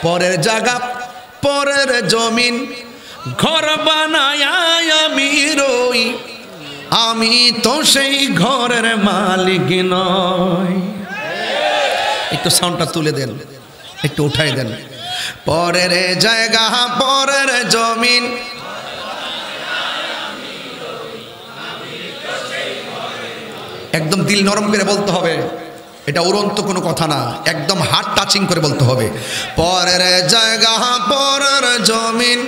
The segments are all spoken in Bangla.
পরের জায়গা পরের জমিন ঘর বানায় আমি রই, আমি তো সেই ঘরের মালিক নই। একটু সাউন্ডটা তুলে দেন, একটু উঠাই দেন। পরের জায়গা পরের জমিন, একদম দিল নরম করে বলতে হবে, এটা উড়ন্ত কোনো কথা না, একদম হার্ট টাচিং করে বলতে হবে। পরের জায়গা পরের জমিন,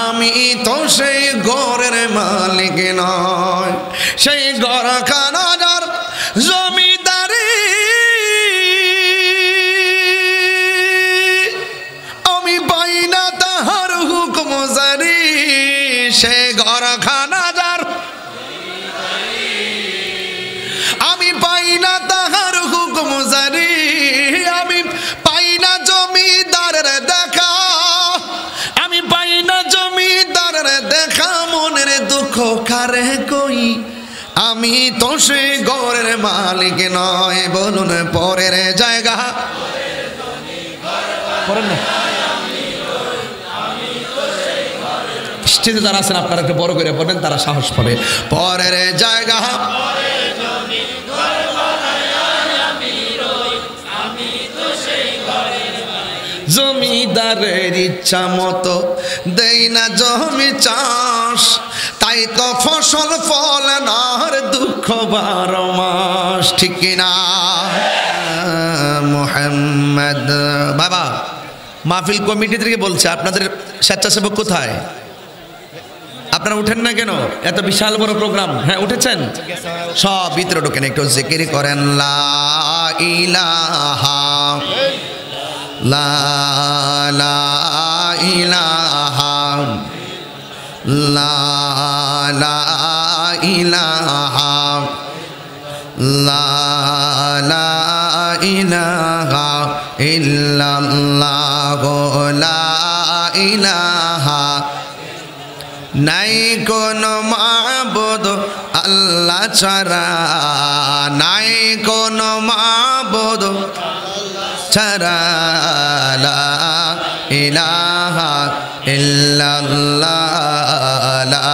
আমি তো সেই ঘরের মালিক নয়, সেই ঘরখানার জমিদারি আমি পাই না তাহার হুকুম জারি, সেই ঘরখানার আমি পাই না তাহার হুকুম জারি, আমি পাই না জমিদারের দেখা, আমি পাই না জমিদারের দেখা, মনের দুঃখ কারে কই, আমি তো সে ঘরের মালিক নয়। বলুন পরের জায়গা স্টেজে যারা আছেন আপনারা একটু বড় করে বলেন, তারা সাহস পাবে। পরের জায়গা জমিদারের ইচ্ছা মতো দেই না জমি চাষ, তাই তো ফসল ফল নার দুঃখ 12 মাস, ঠিক কিনা? মুহাম্মদ বাবা মাহফিল কমিটি থেকে বলছে, আপনাদের স্বেচ্ছাসেবক কোথায়? আপনারা উঠেন না কেন? এত বিশাল বড় প্রোগ্রাম। হ্যাঁ উঠেছেন, সব ভিতরে ঢোকেন, একটু জিকির করেন লা ইলাহা লা লা ইলাহা লা লা ইলাহা লা লা ইলাহা ইল্লাল্লাহ লা ইলাহা নাই কোনো মাবুদ আল্লাহ ছাড়া, নাই কোনো মাবুদ ছাড়া, লা ইলাহা ইল্লাল্লাহ লা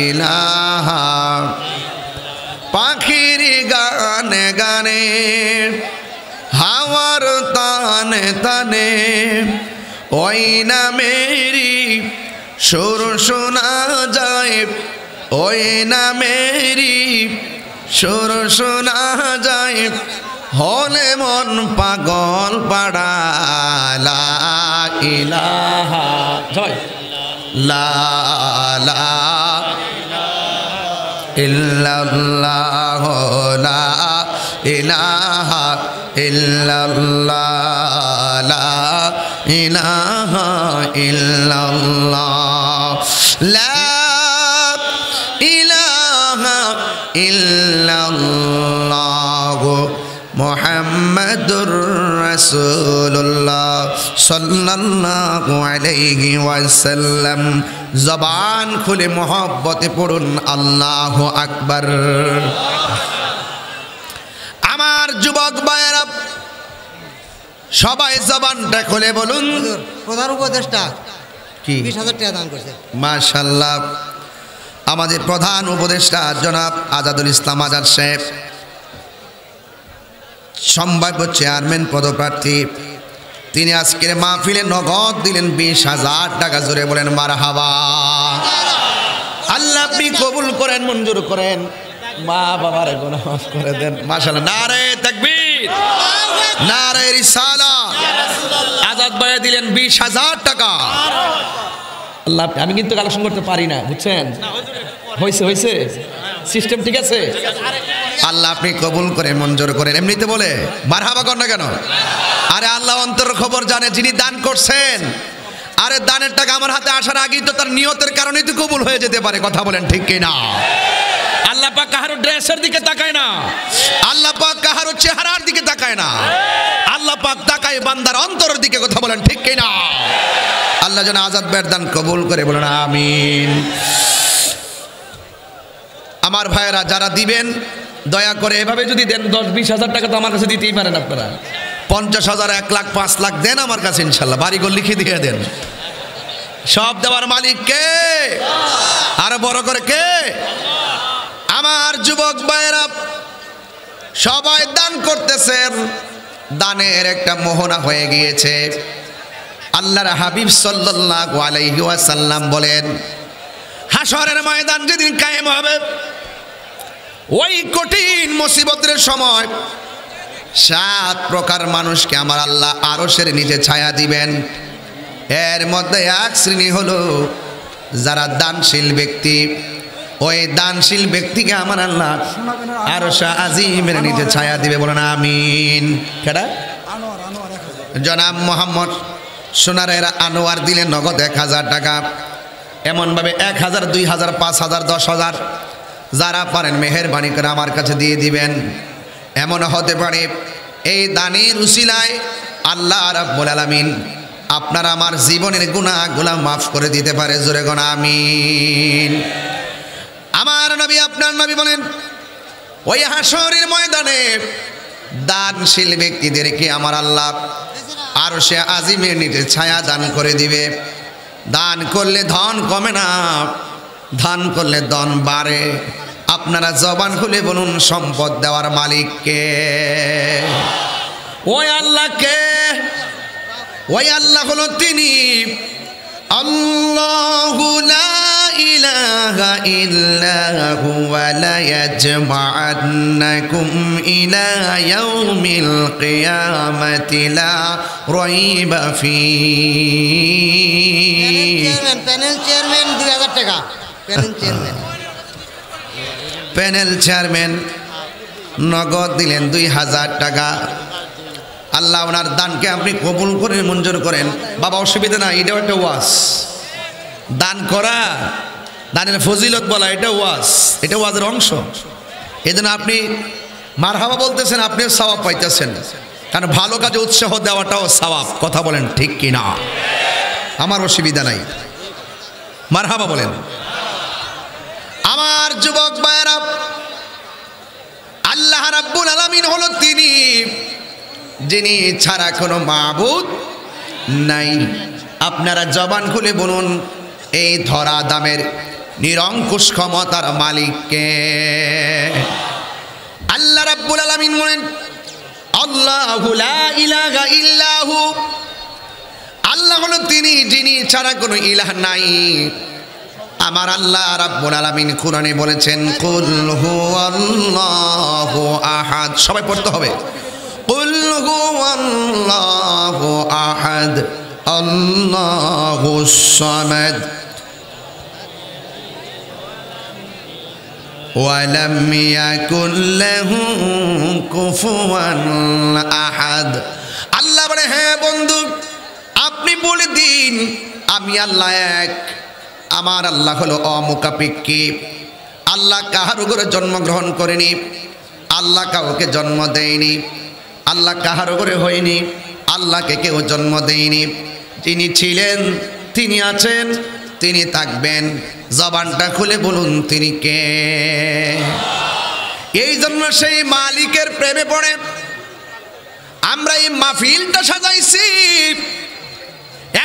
ইলাহা। পাখির গানে গানে হাওয়ার তানে তানে ওই নামেরি সুর শোনা যায়, ওই নামেরি সুর শোনা যায়, হলে মন পাগল পাড়া। লা ইলাহা লা লা ইল্লাল্লাহ লা ইলাহা ইল্লাল্লাহ লা ইলাহা ইল্লাল্লাহ লা ইলাহা ইল্লাল্লাহ মুহাম্মাদুর রাসূলুল্লাহ সাল্লাল্লাহু আলাইহি ওয়াসাল্লাম। জবান খুলে মহব্বতে পড়ুন আল্লাহু আকবার। আমার যুবক ভাইয়েরা সবাই জবানটা খুলে বলুন, প্রধান উপদেষ্টা কি 20,000 টাকা দান করেছে। মাশাআল্লাহ। আমাদের প্রধান উপদেষ্টা জনাব আজাদুল ইসলাম আজাদ সাহেব, সম্ভাব্য চেয়ারম্যান পদপ্রার্থী, তিনি আজকের মাহফিলে নগদ দিলেন 20,000 টাকা। জোরে বলেন মারহাবা। আল্লাহ আপনি কবুল করেন, মঞ্জুর করেন, মা বাবার গুনাহ মাফ করে দেন। মাশাআল্লাহ, নারে তাকবীর, নারে রিসালাত। আজাদ ভাই দিলেন 20,000 টাকা। আল্লাহ, আমি কিন্তু কালেকশন করতে পারি না, বুঝছেন? হয়েছে হয়েছে, সিস্টেম ঠিক আছে। আল্লাহ আপনি কবুল করে মঞ্জুর করেন। এমনিতে বলে মারহাবা কর না কেন? আরে আল্লাহ অন্তর খবর জানে, যিনি দান করছেন, আরে দানের টাকা আমার হাতে আসার আগেই তো তার নিয়তের কারণেই তো কবুল হয়ে যেতে পারে। কথা বলেন ঠিক কিনা? আল্লাহ পাক কাহারো ড্রেসের দিকে তাকায় না, আল্লাহ পাক কাহারো চেহারার দিকে তাকায় না, আল্লাহ পাক তাকায় বান্দার অন্তরের দিকে। কথা বলেন ঠিক কিনা? আল্লাহ যেন আজাদ ভাইয়ের দান কবুল করে, বলেন আমিন। আমার ভাইয়েরা যারা দিবেন, দয়া করে এভাবে যদি দেন 10-20 হাজার টাকা তো আমার কাছে দিতেই পারেন আপনারা। 50,000, 1 লাখ, 5 লাখ দেন আমার কাছে, ইনশাল্লাহ বাড়িঘর লিখে দিয়ে দেন। সব দেওয়ার মালিক কে? আরো বড় করে কে? আমার যুবক ভাইয়েরা, সবাই দান করতেছেন, দানের একটা মোহনা হয়ে গিয়েছে। আল্লাহর হাবিব সাল্লাল্লাহু আলাইহি ওয়াসাল্লাম বলেন, হাসরের ময়দান যেদিন কায়েম হবে, ওই কঠিন মুসিবতের সময় 7 প্রকার মানুষকে আমার আল্লাহ আরশের নিচে ছায়া দিবেন। এর মধ্যে এক শ্রেণী হলো যারা দানশীল ব্যক্তি। ওই দানশীল ব্যক্তিকে আমার আল্লাহ আরশে আজিমের নিচে ছায়া দিবে, বলেন আমিন। কেডা? জনাব মোহাম্মদ সোনারের আনোয়ার দিলেন নগদ 1000 টাকা। এমনভাবে 1000, 2000, 5000, 10,000 যারা পারেন মেহেরবানি করে আমার কাছে দিয়ে দিবেন। এমন হতে পারে এই দানের উসিলায় আল্লাহ রাব্বুল আলামিন আপনার আমার জীবনের গুনাহগুলো মাফ করে দিতে পারে। জোরে গণ আমিন। আমার নবী, আপনার নবী বলেন, ওই হাসরের ময়দানে দানশীল ব্যক্তিদেরকে আমার আল্লাহ আরশে আজিমের নিচে ছায়া দান করে দিবে। দান করলে ধন কমে না, দান করলে ধন বাড়ে। আপনারা জবান খুলে বলুন, সম্পদ দেওয়ার মালিক কে? ওই আল্লাহ কে? ওই আল্লাহ হলো তিনি আল্লাহু লা ইলাহা ইল্লা হুয়া লা ইয়াজমা'আন্নাকুম ইলা ইয়াউমিল কিয়ামাতি লা রাইবা ফীহি। প্যানেল চেয়ারম্যান 2000 টাকা। প্যানেল চেয়ারম্যান নগদ দিলেন 2000 টাকা। আল্লাহ ওনার দানকে আপনি কবুল করে মঞ্জুর করেন। বাবা অসুবিধা না, এটাও একটা ওয়াজ। দান করা, দানের ফজিলত বলা, এটা ওয়াজ, এটা ওয়াজের অংশ। এই জন্য আপনি মারহাবা বলতেছেন, আপনিও সওয়াব পাইতেছেন। কারণ ভালো কাজে উৎসাহ দেওয়াটাও সওয়াব। কথা বলেন ঠিক কি না? আমার অসুবিধা নাই, মারহাবা বলেন। আমার যুবক ভাইয়েরা, আল্লাহ রাব্বুল আলামিন হলো তিনি যিনি ছাড়া কোনো মাবুদ নাই। আপনারা জবান খুলে বলুন, এই ধরা দামের নিরঙ্কুশ ক্ষমতার মালিককে? আল্লাহ রাব্বুল আলামিন বলেন, আল্লাহু লা ইলাহা ইল্লাহু। আল্লাহ হলো তিনি যিনি ছাড়া কোনো ইলাহ নাই। আমার আল্লাহ রাব্বুল আলামিন কুরআনে বলেছেন, কুল হুয়াল্লাহু আহাদ। সবাই পড়তে হবে, কুল হুয়াল্লাহু আহাদ আল্লাহুস সামাদ ওয়া লাম ইয়াকুল লাহু কুফুয়ান আহাদ। আল্লাহ বলে, হ্যাঁ বন্ধু, আপনি বলে দিন আমি আল্লাহ এক। আমার আল্লাহ হলো অমুখাপেক্ষী। আল্লাহ কাহার উপরে জন্মগ্রহণ করেনি, আল্লাহ কাউকে জন্ম দেয়নি, আল্লাহ কাহার উপরে হয়নি, আল্লাহকে কেউ জন্ম দেয়নি। তিনি ছিলেন, তিনি আছেন, তিনি থাকবেন। জবানটা খুলে বলুন তিনি কে? এই জন্য সেই মালিকের প্রেমে পড়ে আমরা এই মাহফিলটা সাজাইছি।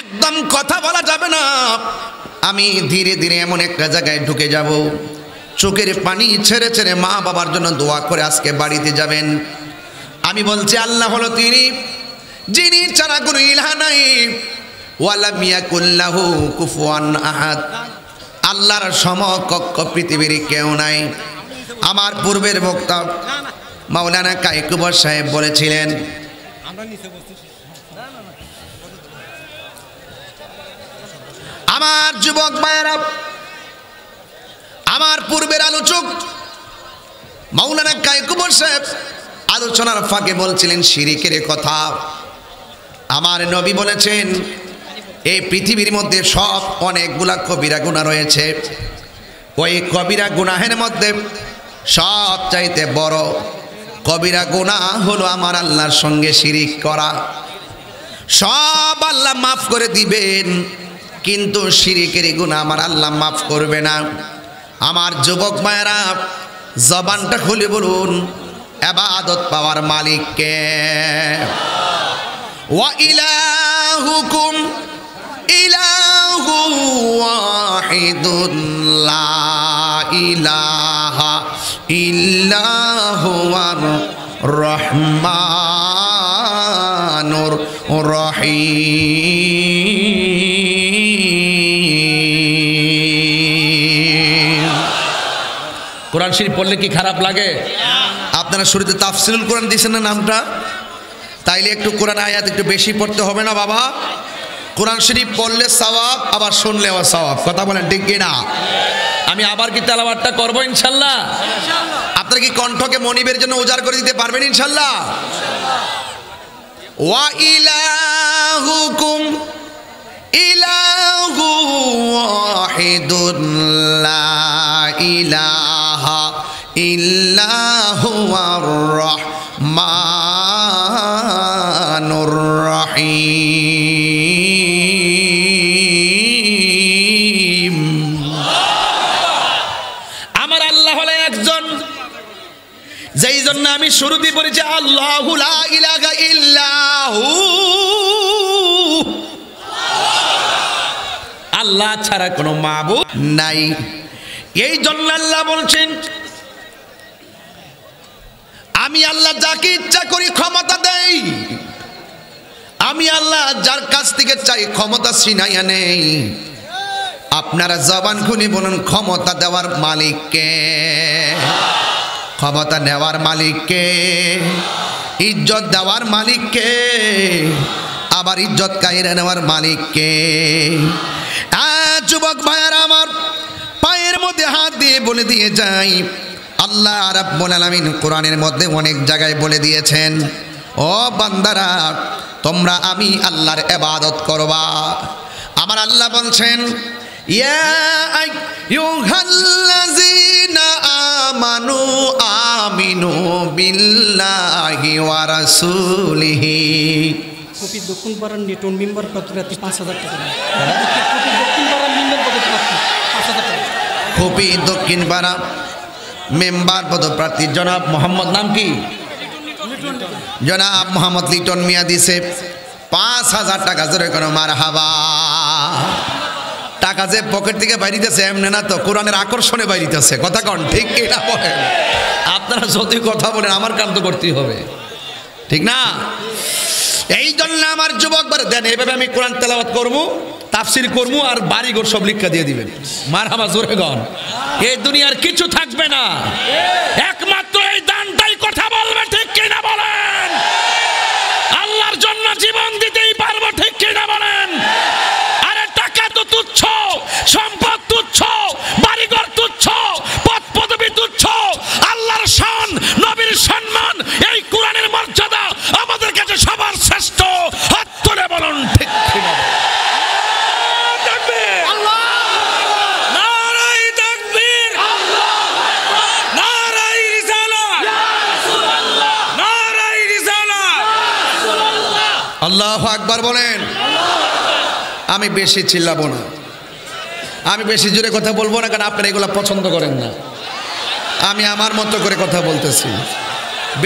একদম কথা বলা যাবে না। আমি ধীরে ধীরে এমন একটা জায়গায় ঢুকে যাব, চোখের পানি ছেড়ে ছেড়ে মা বাবার জন্য দোয়া করে আজকে বাড়িতে যাবেন। আমি বলছি, আল্লাহ হলো তিনি যিনি ছাড়া কোনো ইলাহ নাই। ওয়ালাম ইয়াকুল লাহু কুফুয়ান আহাদ। আল্লাহর সমকক্ষ পৃথিবীর কেউ নাই। আমার পূর্বের বক্তা মাওলানা কায়কুবর সাহেব বলেছিলেন, আমার যুবক ভাইয়েরা, আমার পূর্বের আলোচক মাওলানা কায়কুবর সাহেব আলোচনার ফাঁকে বলছিলেন শিরিকের কথা। আমার নবী বলেছেন, এই পৃথিবীর মধ্যে সব অনেকগুলা কবিরা গুনাহ রয়েছে। ওই কবিরা গুনাহের মধ্যে সব চাইতে বড় কবিরা গুনাহ হলো আমার আল্লাহর সঙ্গে শিরিক করা। সব আল্লাহ মাফ করে দিবেন, কিন্তু শিরিকের গুনাহ আমার আল্লাহ মাফ করবে না। আমার যুবক মায়েরা, জবানটা খুলে বলুন, ইবাদত পাওয়ার মালিক কে? ওয়া ইলাহুকুম ইলাহু ওয়াহিদুন লা ইলাহা ইল্লা হুয়ার রহমানুর রহিম। কোরআন শরীফ পড়লে কি খারাপ লাগে? আপনারা শুরুতে তাফসিরুল কোরআন দিয়েছেন না নামটা, তাইলে একটু কোরআন আয়াত একটু বেশি পড়তে হবে না বাবা? কোরআন শরীফ পড়লে সওয়াব, আবার শুনলেও সওয়াব। কথা বলেন ঠিক কি না? আমি আবার কি তেলাওয়াতটা করব ইনশাআল্লাহ? আপনারা কি কণ্ঠকে মনিবের জন্য উজাড় করে দিতে পারবেন ইনশাআল্লাহ? ওয়া ইলাহুকুম ইলাহু ওয়াহিদুন লা ইলাহা ইল্লা হুয়ার রহমানুর রহিম। আমার আল্লাহ হলেন একজন, যেই জন্য আমি শুরুতে বলেছি আল্লাহু লা ইলাহা ইল্লাহু, আল্লাহ ছাড়া কোনো মাবুদ নাই। এই জন্য আল্লাহ বলছেন আমি আল্লাহ যাকে ইচ্ছা করি ক্ষমতা দেই, আমি আল্লাহ যার কাছ থেকে চাই ক্ষমতা ছিনাইয়া নেই। আপনারা জবান খুলে বলুন ক্ষমতা দেওয়ার মালিক কে? ক্ষমতা নেওয়ার মালিক কে? ইজ্জত দেওয়ার মালিক কে? আবার ইজ্জত কাইরা নেওয়ার মালিক কে? যুবক ভাইয়ারা আমার, পায়ের মধ্যে হাত দিয়ে বলে দিয়ে যাই, আল্লাহ রাব্বুল আলামিন কোরআনের মধ্যে অনেক জায়গায় বলে দিয়েছেন, ও বান্দারা তোমরা আমি আল্লাহর ইবাদত করবা। আমার আল্লাহ বলছেন ইয়া আইয়ুহাল্লাযীনা আমানু আমিনু বিল্লাহি ওয়া রাসূলিহি। কপি দক্ষিণ পাড়ার নেটন মেম্বার প্রতি ৫,০০০ টাকা। দক্ষিণ পাড়ার মেম্বার প্রতি ৫,০০০ টাকা। কপি দক্ষিণ পাড়া মেম্বার পদপ্রার্থী জনাব মোহাম্মদ, নাম কি? জনাব মোহাম্মদ লিটন মিয়া দিছে ৫,০০০ টাকা। জোরে কোনো মারহাবা। টাকা যে পকেট থেকে বাইরিতেছে এমনি না তো, কোরআনের আকর্ষণে বাইরিতেছে। কথা কন ঠিক কি না বলেন? আপনারা যদি কথা বলেন আমার কাম তো করতেই হবে, ঠিক না? এই জন্য আমার যুবক বার দেন, এইভাবে আমি কোরআন তেলাওয়াত করবো, তাফসির করবো, আর বাড়িঘর সব লিখা দিয়ে দিবেন। মারহাবা জোরে গন। এই দুনিয়ার কিছু থাকবে না, একমাত্র এই দানটাই কথা বলবে। ঠিক কি না বলেন? আল্লাহর জন্য জীবন দিতেই পারবো। ঠিক কি না বলেন? আরে টাকা তো তুচ্ছ, সম্পদ তুচ্ছ, বাড়িঘর তুচ্ছ, পদ পদবি তুচ্ছ, আল্লাহর শান, নবীর সম্মান, এই কোরআনের মর্যাদা আমাদের কাছে সবার শ্রেষ্ঠ। হাত তুলে বলুন ঠিক কি না? আল্লাহু আকবার বলেন। আমি বেশি চিল্লাবো না, আমি বেশি জোরে কথা বলবো না, কারণ আপনারা এগুলো পছন্দ করেন না। আমি আমার মতো করে কথা বলতেছি।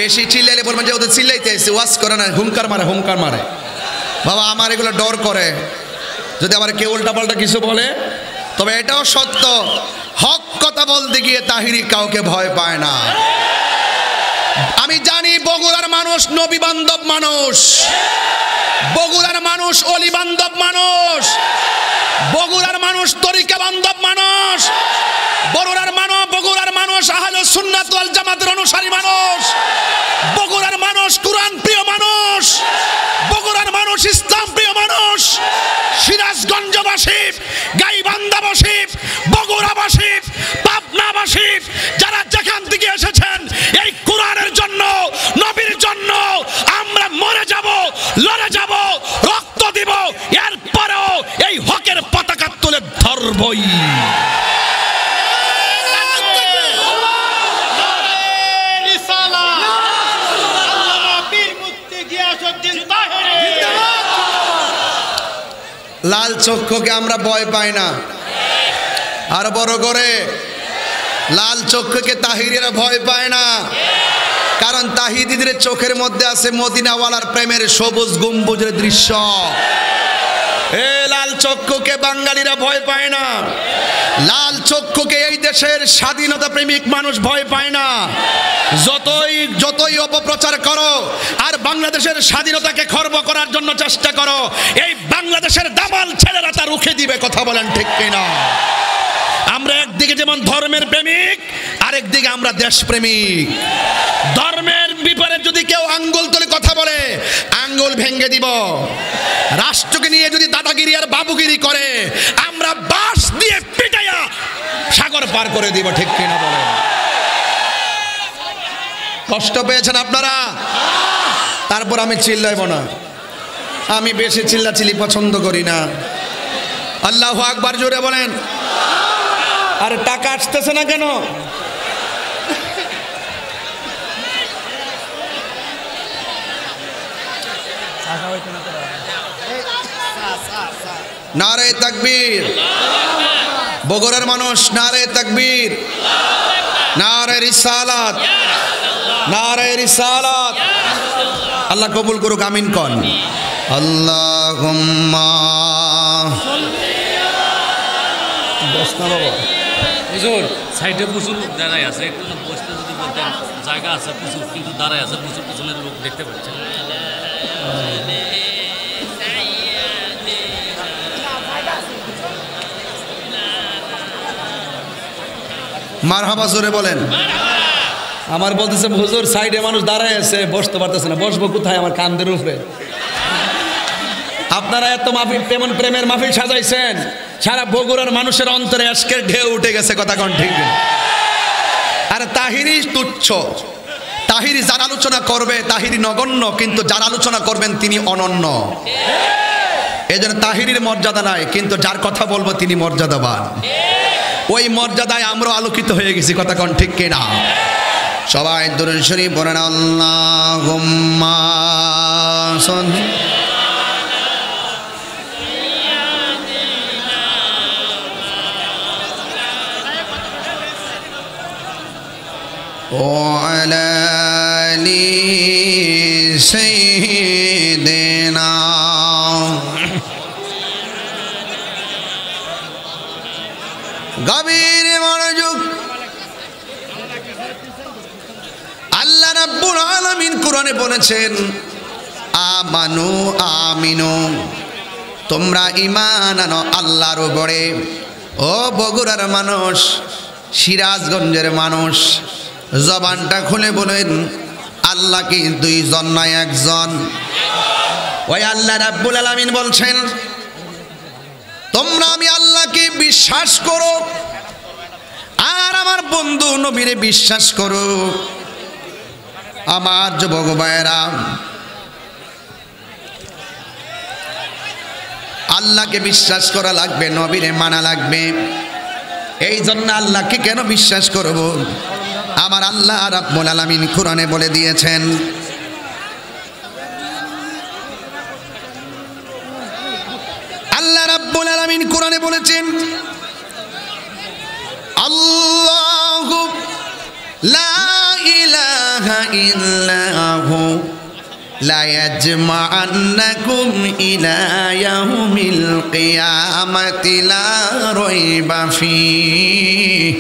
বেশি চিল্লাইলে বলবেন যে ওদের চিল্লাইতে এসে ওয়াজ করে না, হুঙ্কার মারে, হুঙ্কার মারে। বাবা আমার এগুলো ডর করে, যদি আবার কেউ উল্টা পাল্টা কিছু বলে। তবে এটাও সত্য, হক কথা বলতে গিয়ে তাহিরি কাউকে ভয় পায় না। আমি জানি বগুড়ার মানুষ নবী বান্ধব মানুষ, বগুড়ার মানুষ অলি বান্ধব মানুষ, বগুড়ার মানুষ তরিকা বান্ধব মানুষ, বগুড়ার মানুষ আহলে সুন্নাত ওয়াল জামাতের অনুসারী মানুষ, বগুড়ার মানুষ কুরআন প্রিয় মানুষ, বগুড়ার মানুষ ইসলাম প্রিয় মানুষ। সিরাজগঞ্জবাসী, গাইবান্ধাবাসী, বগুড়াবাসী, পাবনাবাসী, যারা যেখান থেকে এসেছেন এই কোরআনের জন্য, নবীর জন্য আমরা মরে যাব, লড়ে যাব, রক্ত দিব, এরপরেও এই হকের পতাকা তুলে ধরবই। লাল চক্ষুকে আমরা ভয় পাই না, আর বড় করে লাল চক্ষুকে তাহিরিরা ভয় পায় না। কারণ তাহিদিদের চোখের মধ্যে আছে মদিনাওয়ালার প্রেমের সবুজ গম্বুজের দৃশ্য। এ লাল চক্ষুকে বাঙালিরা ভয় পায় না, লাল চক্ষুকে এই দেশের স্বাধীনতা প্রেমিক মানুষ ভয় পায় না। যতই অপপ্রচার করো আর বাংলাদেশের স্বাধীনতাকে খর্ব করার জন্য চেষ্টা করো, এই বাংলাদেশের দামাল ছেলেরা তা রুখে দিবে। কথা বলেন ঠিক কিনা? আমরা একদিকে যেমন ধর্মের প্রেমিক, আরেকদিকে আমরা দেশপ্রেমিক। ধর্মের বিপরীতে যদি কেউ আঙ্গুল তুলে কথা বলে, আঙ্গুল ভেঙে দিব। রাষ্ট্রকে নিয়ে যদি দাদাগিরি আর বাবুগিরি করে, আমরা বাঁশ দিয়ে পিটাইয়া সাগর পার করে দিব। ঠিক কিনা বলে? কষ্ট পেয়েছেন আপনারা? তারপর আমি চিল্লাইব না, আমি বেশি চিল্লাচিল্লি পছন্দ করি না। আল্লাহু আকবার জোরে বলেন। আরে টাকা আসতেছে না কেন? নারে তাকবীর। বগুড়ার মানুষ নারে তাকবীর, নারে রিসালাত, নারে রিসালাত। আল্লাহ কবুল করুক, আমিন কন। আল্লাহুম্মা হুজুর সাইডে প্রচুর লোক দাঁড়ায় আছে, একটু বসতে যদি বলতেন। জায়গা আছে প্রচুর, কিন্তু দাঁড়ায় আছে প্রচুর, পিছনের লোক দেখতে পাচ্ছেন। মারহাবা জোরে বলেন। আমার বলতেছে হুজুর সাইডে মানুষ দাঁড়ায় আছে, বসতে পারতেছে না। বসবো কোথায়? আমার কান্দের উপরে। আপনারা এত মাহফিল, তেমন প্রেমের মাহফিল সাজাইছেন, সারা বগুড়ার মানুষের অন্তরে আজকের ঢেউ উঠে গেছে। কথা কোন ঠিক? আর তাহিরি তুচ্ছ, তাহিরি যার আলোচনা করবে তাহিরি নগণ্য, কিন্তু যার আলোচনা করবেন তিনি অনন্য। এই জন্য তাহিরির মর্যাদা নাই, কিন্তু যার কথা বলবো তিনি মর্যাদাবান। ওই মর্যাদায় আমরা আলোকিত হয়ে গেছি। কথা কোন ঠিক কিনা? সবাই দুরূদ শরীফ পড়েন। আল্লাহুম্মা সাল্লি। وعلى آل سيدنا গভীর মনোযোগ। আল্লাহ রাব্বুল আলামিন কোরআনে বলেছেন, আমানু আমিনু, তোমরা ঈমান আনো আল্লাহর উপরে। ও বগুড়ার মানুষ, সিরাজগঞ্জের মানুষ, জবানটা খুলে বলেন আল্লাহ কি দুইজন নয় একজন? ওই আল্লাহ রাব্বুল আলামিন বলছেন, তোমরা আমি আল্লাহকে বিশ্বাস করো আর আমার বন্ধু নবীরে বিশ্বাস করো। আমার যুবক ভাইয়েরা, আল্লাহকে বিশ্বাস করা লাগবে, নবীরে মানা লাগবে। এই জন্য আল্লাহকে কেন বিশ্বাস করব? আমার আল্লাহ রাব্বুল আলামিন কোরআনে বলে দিয়েছেন, আল্লাহ রাব্বুল আলামিন কোরআনে বলেছেন, আল্লাহু লা ইলাহা ইল্লাহু লা ইয়াজমা'আন্নাকুম ইলা ইয়াউমিল কিয়ামাতি লা রাইবা ফীহ।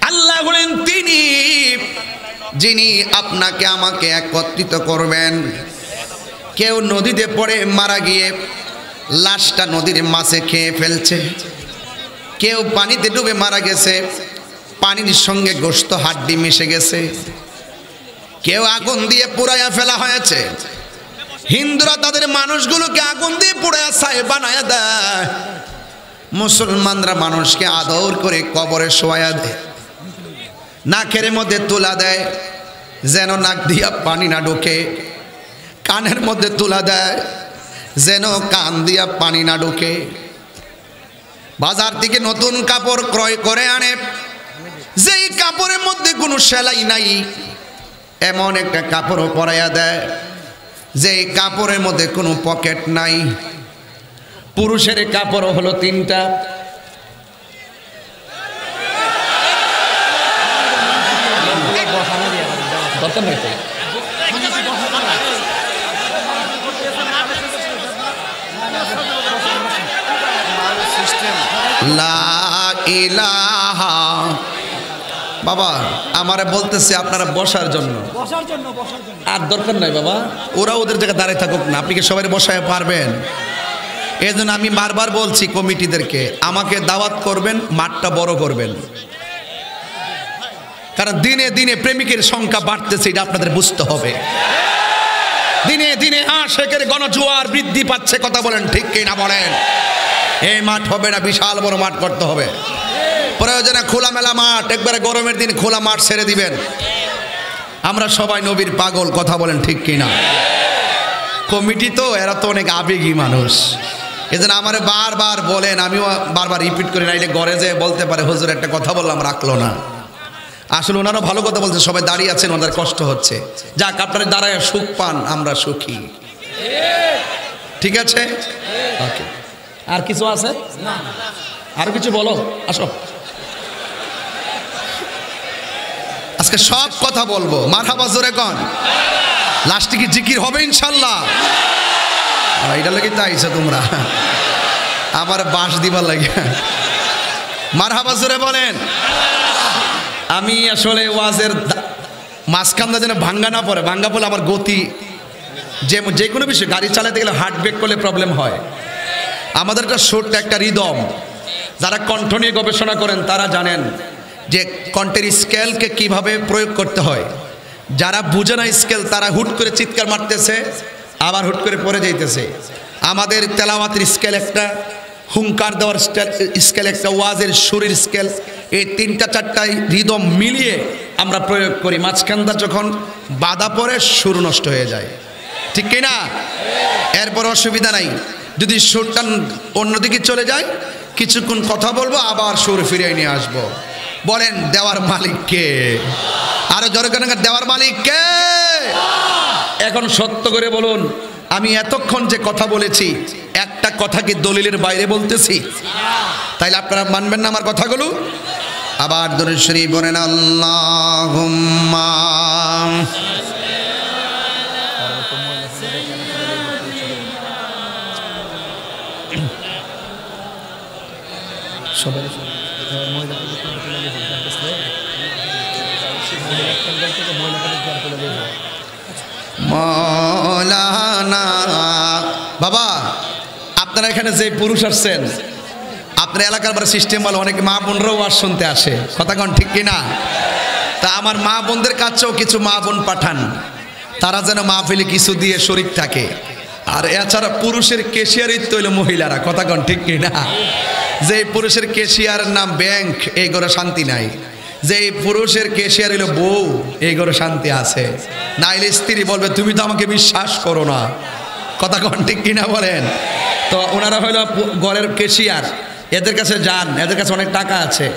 আল্লাহ বলেন, তিনি যিনি আপনাকে আমাকে একত্রিত করবেন। কেউ নদীতে পড়ে মারা গিয়ে লাশটা নদীর মাছে খেয়ে ফেলছে, কেউ পানিতে ডুবে মারা গেছে, পানির সঙ্গে গোশত হাড্ডি মিশে গেছে, কেউ আগুন দিয়ে পুড়াইয়া ফেলা হয়েছে। হিন্দুরা তাদের মানুষগুলোকে আগুন দিয়ে পুড়াইয়া ছাই বানায়া দেয়, মুসলমানরা মানুষকে আদর করে কবরে শোয়ায়া দেয়, নাকের মধ্যে তুলা দেয় যেন নাক দিয়া পানি না ঢোকে, কানের মধ্যে তুলা দেয় যেন কান দিয়া পানি না ঢোকে। বাজার থেকে নতুন কাপড় ক্রয় করে আনে, যেই কাপড়ের মধ্যে কোনো সেলাই নাই এমন একটা কাপড়ও পরাইয়া দেয়, যেই কাপড়ের মধ্যে কোনো পকেট নাই। পুরুষের কাপড় হলো তিনটা, দরকার নেই তো। লা ইলাহা, বাবা আমারে বলতেছে আপনারা বসার জন্য, আর দরকার নাই বাবা, ওরা ওদের জায়গায় দাঁড়িয়ে থাকুক না, আপনি কি সবাই বসায় পারবেন? এই জন্য আমি বারবার বলছি কমিটিদেরকে, আমাকে দাওয়াত করবেন, মাঠটা বড় করবেন, কারণ দিনে দিনে প্রেমিকের সংখ্যা বাড়তেছে, এটা আপনাদের বুঝতে হবে। দিনে দিনে আশেকের গণজোয়ার বৃদ্ধি পাচ্ছে, কথা বলেন ঠিক কি না বলেন? এই মাঠ হবে না, বিশাল বড় মাঠ করতে হবে, প্রয়োজনে খোলামেলা মাঠ, একবারে গরমের দিন খোলা মাঠ ছেড়ে দিবেন। আমরা সবাই নবীর পাগল, কথা বলেন ঠিক কি না? কমিটি তো এরা তো অনেক আবেগী মানুষ, এজন্য আমারে বারবার বলেন, আমিও বারবার রিপিট করি, নাইলে ঘরে যে বলতে পারে হুজুর একটা কথা বললাম রাখলো না। আসলে ওনারা ভালো কথা বলছে, সবাই দাঁড়িয়ে আছেন, ওনাদের কষ্ট হচ্ছে, যাক আপনারা দাঁড়ায় সুখ পান, আমরা সুখী, ঠিক আছে? ওকে, আর কিছু আছে? আর কিছু বলো, আসো। আজকে সব কথা বলবো, মারহাবা জোরে কোন, লাস্টে কি জিকির হবে ইনশাল্লাহ? এটা লাগে তাইছো তোমরা, আমার বাঁশ দিবার লাগে। মারহাবা জোরে বলেন। আমি আসলে ওয়াজের মাঝখানটা যেন ভাঙ্গা না পড়ে, ভাঙ্গা পড়লে আমার গতি, যে কোনো বিষয় গাড়ি চালাতে গেলে হার্ট ব্রেক করলে প্রবলেম হয়। আমাদের একটা ছোট্ট একটা রিদম, যারা কণ্ঠ নিয়ে গবেষণা করেন তারা জানেন যে কণ্ঠের স্কেলকে কিভাবে প্রয়োগ করতে হয়। যারা বুঝে না স্কেল, তারা হুট করে চিৎকার মারতেছে, আবার হুট করে পড়ে যাইতেছে। আমাদের তেলাওয়াতের স্কেল একটা, হুঙ্কার দেওয়ার স্কেল একটা, ওয়াজের সুরের স্কেল, এই তিনটা চারটায় রিদম মিলিয়ে আমরা প্রয়োগ করি। মাঝখানটা যখন বাধা পড়ে সুর নষ্ট হয়ে যায়, ঠিক কি না? এরপর অসুবিধা নাই, যদি সুরটা অন্যদিকে চলে যায় কিছুক্ষণ কথা বলবো, আবার সুর ফিরিয়ে নিয়ে আসবো। বলেন দেওয়ার মালিক কে? আরো জোরে করে দেওয়ার মালিক কে? এখন সত্য করে বলুন, আমি এতক্ষণ যে কথা বলেছি একটা কথা কি দলিলের বাইরে বলতেছি? তাইলে আপনারা মানবেন না আমার কথাগুলো? আবার দরুদ শরীফ বলেন, আল্লাহুম্মা সবাই মৌলানা। বাবা আপনারা এখানে যে পুরুষ আসছেন, আপনার এলাকার বড় সিস্টেম বলে, অনেক মা বোনরাও ওয়াজ শুনতে আসে, কথা কন ঠিক কিনা? তা আমার মা বোনদের কাছেও কিছু মা বোন পাঠান, তারা যেন মাহফিলে কিছু দিয়ে শরীক থাকে। আর এছাড়া পুরুষের কেশিয়ারই তো হইল মহিলারা, কথা কন ঠিক কিনা? যে পুরুষের কেশিয়ার নাম ব্যাংক, এই ঘরে শান্তি নাই। যে পুরুষের কেশিয়ার হইল বউ, এই ঘরে শান্তি আছে। নাইলে স্ত্রী বলবে তুমি তো আমাকে বিশ্বাস করো না, কথা কন ঠিক কিনা বলেন? তো ওনারা হইল ঘরের কেশিয়ার, এদের কাছে যান, এদের কাছে অনেক টাকা আছে,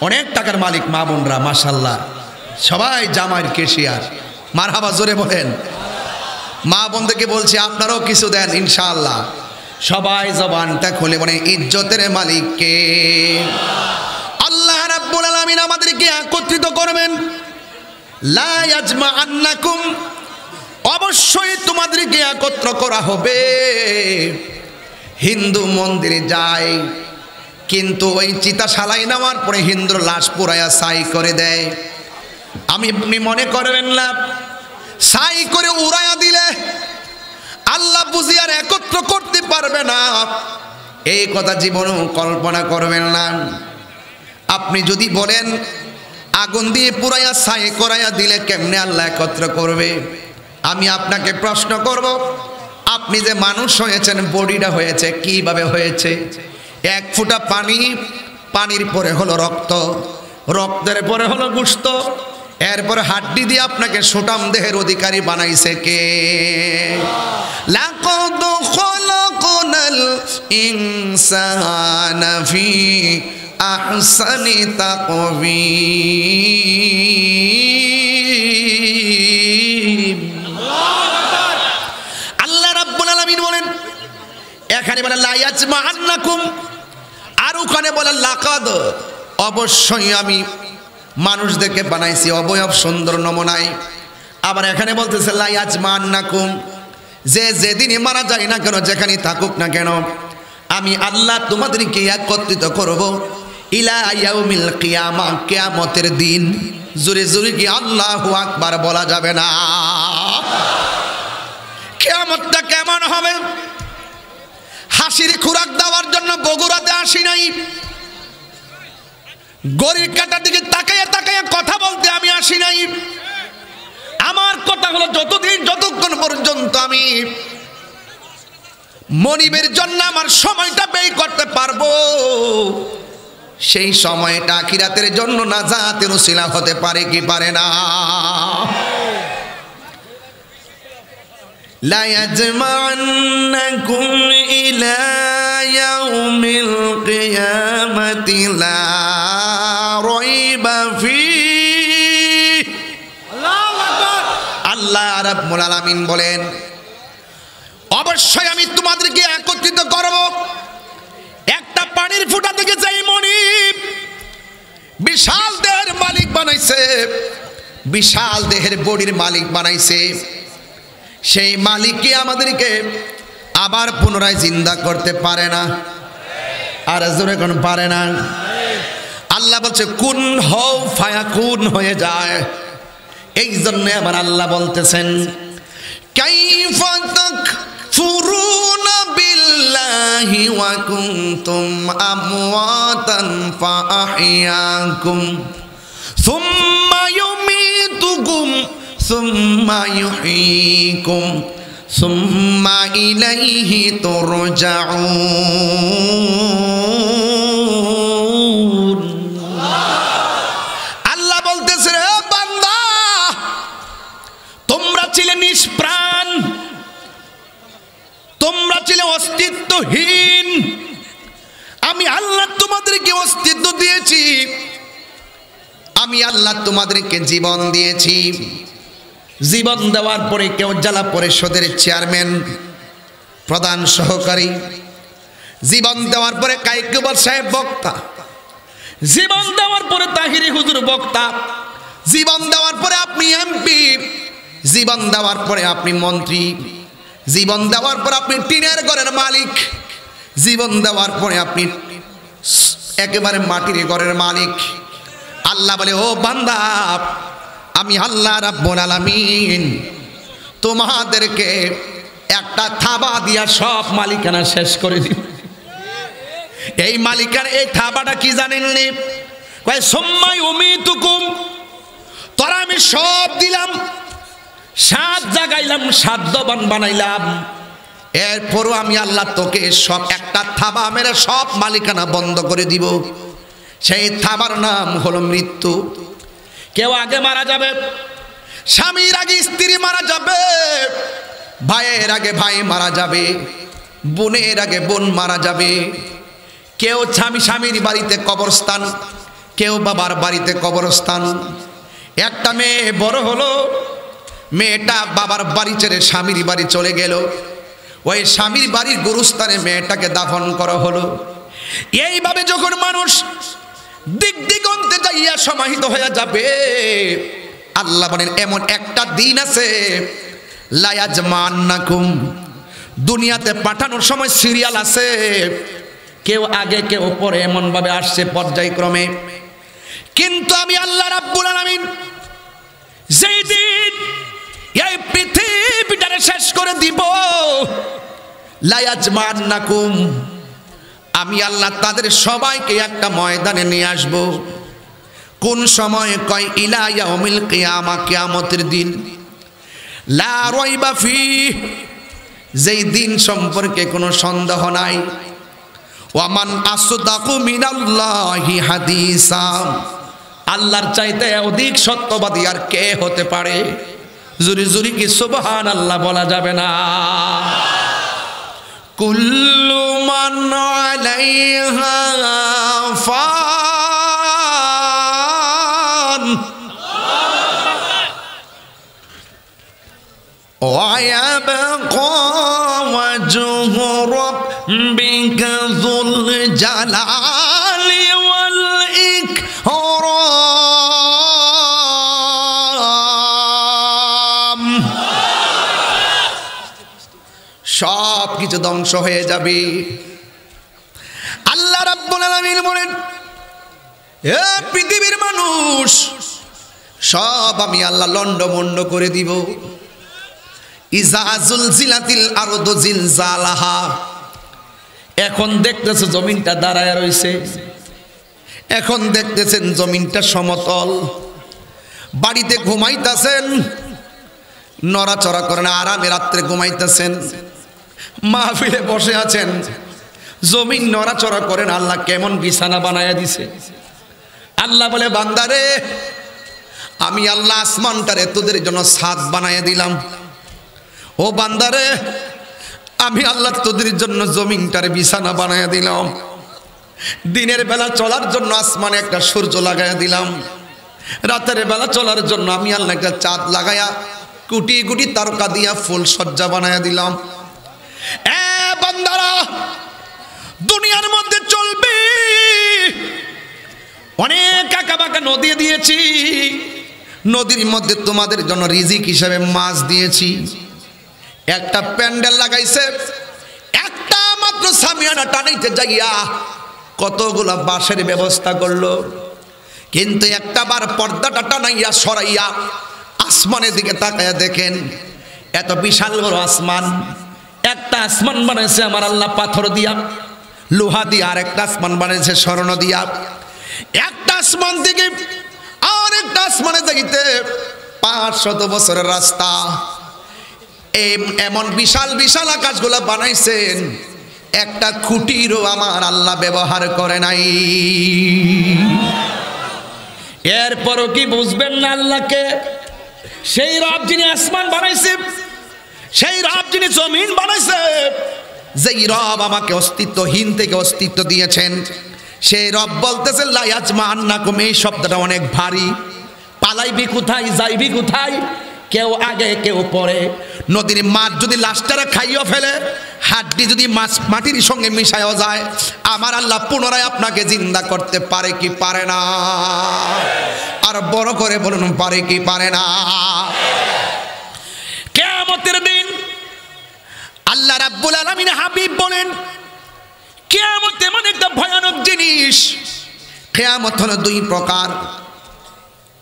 অনেক টাকার মালিক মা বোনরা, মাশাল্লাহ সবাই জামাইয়ের কেশিয়ার। মারহাবা জোরে বলেন। মা বোনদেরকে বলছি আপনারাও কিছু দেন ইনশাআল্লাহ। সবাই জবানটা খুলে বলেন ইজ্জতের মালিক কে? আল্লাহ রাব্বুল আলামিন আমাদেরকে একত্রিত করবেন। লা ইয়াজমাআন্নাকুম, অবশ্যই তোমাদেরকে একত্র করা হবে। হিন্দু মন্দিরে যায়, কিন্তু ওই চিতা শালাই নেওয়ার পরে হিন্দুর লাশ পুরাইয়া ছাই করে দেয়। আপনি মনে করবেন না ছাই করে উড়াইয়া দিলে আল্লাহ বুঝি আর একত্র করতে পারবে না, এই কথা জীবনেও কল্পনা করবেন না। আপনি যদি বলেন আগুন দিয়ে পুরাইয়া ছাই করাইয়া দিলে কেমনে আল্লাহ একত্র করবে? আমি আপনাকে প্রশ্ন করব, আপনি যে মানুষ হয়েছেন, বডিটা হয়েছে কিভাবে হয়েছে? এক ফোঁটা পানি, পানির পরে হলো রক্ত, রক্তের পরে হলো গোশত, এরপরে হাড্ডি দিয়ে আপনাকে সুঠাম দেহের অধিকারী বানাইছে কে? লাকাদ খালাকনাল ইনসানা ফি আহসানি তাকওয়িম। আল্লাহ রাব্বুল আলামিন বলেন, এখানে বলে লা ইয়াজমাআন্নাকুম, আর ওখানে বলে লাকাদ, অবশ্যই আমি মানুষদেরকে বানাইছি অবয়ব সুন্দর নমুনায়। আবার এখানে বলতেছে লা ইয়াজমান্নাকুম, যে যেদিনই মারা যায় না কেন, যেখানে থাকুক না কেন, আমি আল্লাহ তোমাদেরকে একত্রিত করব ইলা ইয়াউমিল কিয়ামা, কিয়ামতের দিন। জোরে জোরে কি আল্লাহু আকবার বলা যাবে না? কিয়ামতটা কেমন হবে? হাসির খোরাক দেওয়ার জন্য বগুড়াতে আসি নাই, গড়ির কাটার দিকে তাকাইয়া তাকাইয়া কথা বলতে আমি আসি নাই। আমার কথা হলো যতক্ষণ পর্যন্ত আমি মনিবের জন্য আমার সময়টা ব্যয় করতে পারবো, সেই সময়টা আখিরাতের জন্য নাজাতের উসিলা হতে পারে কি পারে না? লা ইয়াজমান্নাকুম ইলা ইয়াউমিল কিয়ামাতি লা রাইবা ফীহ। আল্লাহ রাব্বুল আলামিন বলেন, অবশ্যই আমি তোমাদেরকে একত্রিত করব। একটা পানির ফুটা থেকে যাই মনিব বিশাল দেহের মালিক বানাইছে, বিশাল দেহের বডির মালিক বানাইছে, সেই মালিকই আমাদেরকে আবার পুনরায় জিন্দা করতে পারে না। আর জোরে কোন পারে না? আল্লাহ বলছে কুন হও ফায়াকুন হয়ে যায়। এই জন্য আবার আল্লাহ বলতেছেন কাইফা তাকফুরুনা বিল্লাহি ওয়া কুনতুম আমওয়াতান ফাআহইয়াকুম সুম্মা ইউমীতুকুম সুম্মা ইউহয়ীকুম সুম্মা ইলাইহি তুরজাউন। আল্লাহ বলতেছে, রে বান্দা, তোমরা ছিলে নিষ্প্রাণ, তোমরা ছিলে অস্তিত্বহীন, আমি আল্লাহ তোমাদেরকে অস্তিত্ব দিয়েছি, আমি আল্লাহ তোমাদেরকে জীবন দিয়েছি। জীবন দেওয়ার পরে কেউ জেলা পরিষদের চেয়ারম্যান, প্রধান সহকারী, জীবন দেওয়ার পরে কাইকুবর সাহেব বক্তা, জীবন দেওয়ার পরে তাহিরি হুজুর বক্তা, জীবন দেওয়ার পরে আপনি এমপি, জীবন দেওয়ার পরে আপনি মন্ত্রী, জীবন দেওয়ার পর আপনি টিনের ঘরের মালিক, জীবন দেওয়ার পরে আপনি একেবারে মাটির ঘরের মালিক। আল্লাহ বলে, ও বান্দা, আমি আল্লাহ রাব্বুল আলামিন তোমাদেরকে একটা থাবা দিয়া সব মালিকানা শেষ করে দিব। এই মালিকানা, এই থাবাটা কি জানেননি? কয় সুম্মা ইউমীতুকুম, তোরা আমি সব দিলাম, সাত জাগাইলাম, সাধ্যবান বানাইলাম, এরপরও আমি আল্লাহ তোকে সব একটা থাবা মেরে সব মালিকানা বন্ধ করে দিব। সেই থাবার নাম হলো মৃত্যু। কেউ আগে মারা যাবে, স্বামীর আগে স্ত্রী মারা যাবে, ভাইয়ের আগে ভাই মারা যাবে, বোনের আগে বোন মারা যাবে। কেউ স্বামীর বাড়িতে কবরস্থান, কেউ বাবার বাড়িতে কবরস্থান। একটা মেয়ে বড় হলো, মেয়েটা বাবার বাড়ি ছেড়ে স্বামীর বাড়ি চলে গেল, ওই স্বামীর বাড়ির গুরুস্থানে মেয়েটাকে দাফন করা হলো। এইভাবে যখন মানুষ দিক দিগন্তে যাইয়া সমাহিত হয়ে যাবে, আল্লাহ বলেন এমন একটা দিন আছে, লা ইয়াজমান্নাকুম, দুনিয়াতে পাঠানোর সময় সিরিয়াল আছে, কেউ আগে কেউ পরে, এমন ভাবে আসছে পর্যায়ক্রমে। কিন্তু আমি আল্লাহ রাব্বুল আলামিন যেই দিন এই পৃথিবীটারে শেষ করে দিব, লা ইয়াজমান্নাকুম, আমি আল্লাহ তাদের সবাইকে একটা ময়দানে নিয়ে আসব। কোন সময়? কয় ইলা ইয়াউমিল কিয়ামা, কিয়ামতের দিন। লা রাইবা ফীহ, যেই দিন সম্পর্কে কোনো সন্দেহ নাই। ওয়ামান আসদাকু মিনাল্লাহি হাদিসা, আল্লাহর চাইতে অধিক সত্যবাদী আর কে হতে পারে? জুরি জুরি কি সুবহানাল্লাহ বলা যাবে না? কুল্লু মান আলাইহা ফান ওয়া ইয়াবকা ওয়াজহু রাব্বিকা যুল জালালি ওয়াল ইকরাম। সব কিছু ধ্বংস হয়ে যাবে। আল্লাহ রাব্বুল আলামিন বলেন, এ পৃথিবীর মানুষ, সব আমি আল্লাহ লন্ডভন্ড করে দিব। ইজা জুলজিলাতিল আরদু জিলজালাহা। এখন দেখতেছে জমিনটা দাঁড়ায় রয়েছে, এখন দেখতেছেন জমিনটা সমতল। বাড়িতে ঘুমাইতেছেন, নড়াচড়া করেন, আরামে রাত্রে ঘুমাইতেছেন। মাহফিলে বসে আছেন, জমিন নড়াচড়া করেন। আল্লাহ কেমন বিছানা বানায়া দিছে। আল্লাহ বলে, বান্দারে, আমি আল্লাহ আসমানটারে তোদের জন্য ছাদ বানায়া দিলাম। ও বান্দারে, আমি আল্লাহ তোদের জন্য জমিনটারে বিছানা বানায়া দিলাম। দিনের বেলা চলার জন্য আসমানে একটা সূর্য লাগাইয়া দিলাম, রাতের বেলা চলার জন্য আমি আল্লাহ একটা চাঁদ লাগাইয়া কোটি কোটি তারকা দিয়া ফুল সজ্জা বানাইয়া দিলাম। এ বান্দারা, দুনিয়ার মধ্যে চলবে, অনেক আঁকা বাঁকা নদী দিয়েছি, নদীর মধ্যে তোমাদের জন্য রিজিক হিসেবে মাছ দিয়েছি। একটা প্যান্ডেল লাগাইছে, একটা মাত্র সামিয়ানা টানাইতে যাইয়া কতগুলা বাঁশের ব্যবস্থা করলো, কিন্তু একটা বার পর্দাটা টানাইয়া সরাইয়া আসমানের দিকে তাকাইয়া দেখেন, এত বিশাল বড় আসমান। একটা আসমান বানাইছে আমার আল্লাহ পাথর দিয়া, লোহা দিয়া, আর একটা আসমান বানাইছে স্বর্ণ দিয়া। একটা আসমান থেকে আর একটা আসমানে যাইতে 500 বছরের রাস্তা। এমন বিশাল বিশাল আকাশগুলা বানাইছেন, একটা খুঁটিরও আমার আল্লাহ ব্যবহার করে নাই। এরপরও কি বুঝবেন না আল্লাহকে? সেই রব যিনি আসমান বানাইছে, সেই রব যিনি জমিন বানাইছে, যেই রব আমাকে অস্তিত্বহীন থেকে অস্তিত্ব দিয়েছেন, সেই রব বলতেছে লা ইয়াজমাআন্নাকুম। এই শব্দটা অনেক ভারী। পালাইবি কোথায়, যাইবি কোথায়? কেউ আগে কেউ পরে। নদীর মাছ যদি লাশটারা খাইও ফেলে, হাড্ডি যদি মাটির সঙ্গে মিশায়ও যায়, আমার আল্লাহ পুনরায় আপনাকে জিন্দা করতে পারে কি পারে না? আর বড় করে বলুন, পারে কি পারে না? কিয়ামতের দিন আল্লাহ রাব্বুল আলামিন হাবিব বলেন, কিয়ামত এমন একটা ভয়ানক জিনিস। কিয়ামত হলো 2 প্রকার।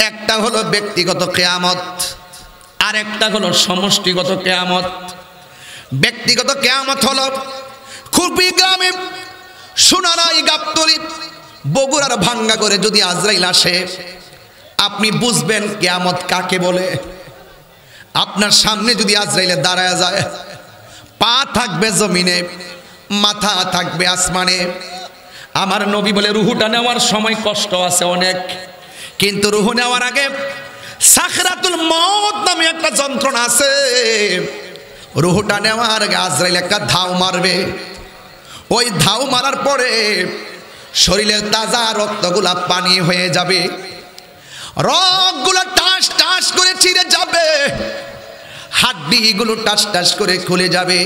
একটা হলো ব্যক্তিগত কিয়ামত, আর একটা হলো সমষ্টিগত কিয়ামত। ব্যক্তিগত কিয়ামত হলো খুরপি গ্রামে, সোনারাই, গাবতলী, বগুড়ার ভাঙ্গা করে যদি আজরাইল আসে, আপনি বুঝবেন কিয়ামত কাকে বলে। আপনার সামনে যদি আজরাইলে দাঁড়ায় যায়, পা থাকবে জমিনে, মাথা থাকবে আসমানে। আমার নবী বলে, রুহুটা নেওয়ার সময় কষ্ট আছে অনেক, কিন্তু রুহু নেওয়ার আগে সাকরাতুল মউত নামে একটা যন্ত্রণা আছে। রুহুটা নেওয়ার আগে আজরাইল একটা ধাও মারবে। ওই ধাও মারার পরে শরীরের তাজা রক্তগুলা পানি হয়ে যাবে, রগগুলো টাস টাস করে ছিঁড়ে যাবে, হাড্ডিগুলো টাস টাস করে খুলে যাবে।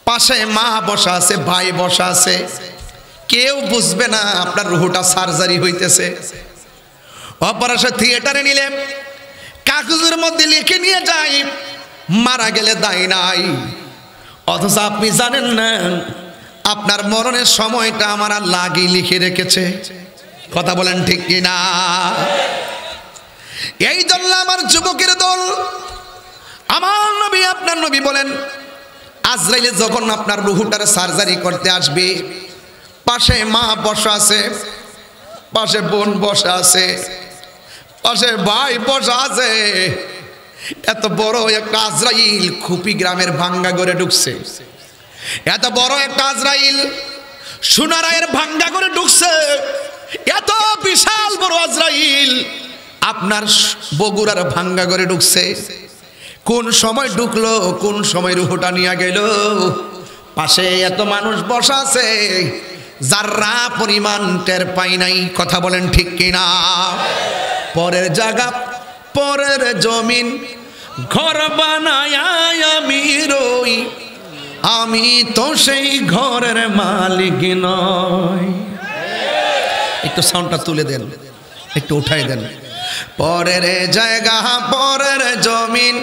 পাশে মা বসা আছে, ভাই বসা আছে, কেউ বুঝবে না আপনার রুহুটা সার্জারি হইতেছে। অপারেশন থিয়েটারে নিলে কাগজের মধ্যে লিখে নিয়ে যায়, মারা গেলে দায় নাই। অথচ আপনি জানেন না আপনার মরণের সময়টা আমার আল্লাহ আগেই লিখে রেখেছে। কথা বলেন ঠিক কিনা? এই জন্য আমার যুবকের দল, আমার নবী, আপনার নবী বলেন, আজরাইলে যখন আপনার রুহুটার সার্জারি করতে আসবে, পাশে মা বসা আছে, পাশে বোন বসা আছে, পাশে ভাই বসা আছে। এত বড় একটা আজরাইল খুপি গ্রামের ভাঙ্গা করে ঢুকছে। এত বড় একটা আজরাইল সোনারায়ের ভাঙ্গা করে ঢুকছে। এত বিশাল বড় আজরাইল আপনার বগুড়ার ভাঙ্গা করে ঢুকছে। কোন সময় ঢুকলো, কোন সময় রুহুটা নিয়ে গেল? পাশে এত মানুষ বসা আছে, যারা পরিমাণ টের পাই নাই। কথা বলেন ঠিক কিনা? পরের জায়গা, পরের জমিন, ঘর বানায় আমি রই, আমি তো সেই ঘরের মালিক নই। একটু সাউন্ডটা তুলে দেন, একটু উঠাই দেন। পরের জায়গা, পরের জমিন,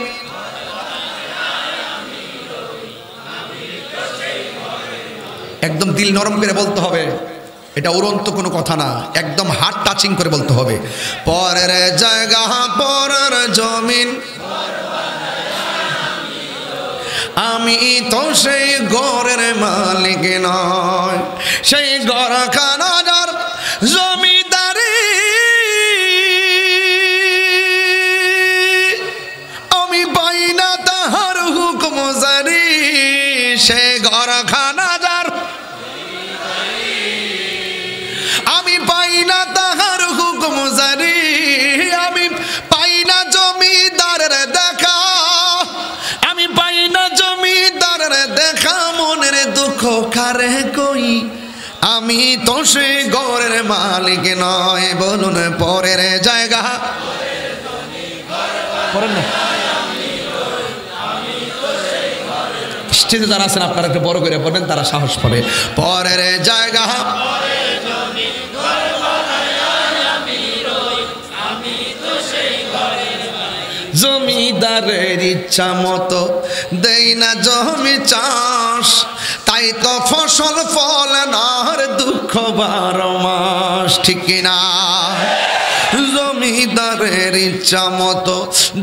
একদম দিল নরম করে বলতে হবে, এটা উড়ন্ত কোনো কথা না, একদম হার্ট টাচিং করে বলতে হবে। পরের জায়গা পরের জমিন, আমি তো সেই ঘরের মালিক নয়, সেই ঘরখানার জমিদারি আমি পাই না তাহার হুকুম জারি, সেই ঘরখানার আমি পাই না তাহার হুকুম জারি, আমি পাই না জমিদারের দেখা, আমি পাই না জমিদারের দেখা, মনের দুঃখ কারে কই, আমি তো সে ঘরের মালিক নয়। বলুন পরের জায়গা স্টেজে যারা আছেন আপনারা একটু বড় করে বলবেন, তারা সাহস পাবে। পরের জায়গা জমিদারের ইচ্ছা মতো দেই না জমি চাষ, তাই তো ফসল ফলে না দুঃখ 12 মাস, ঠিক কিনা? জমিদারের ইচ্ছা মতো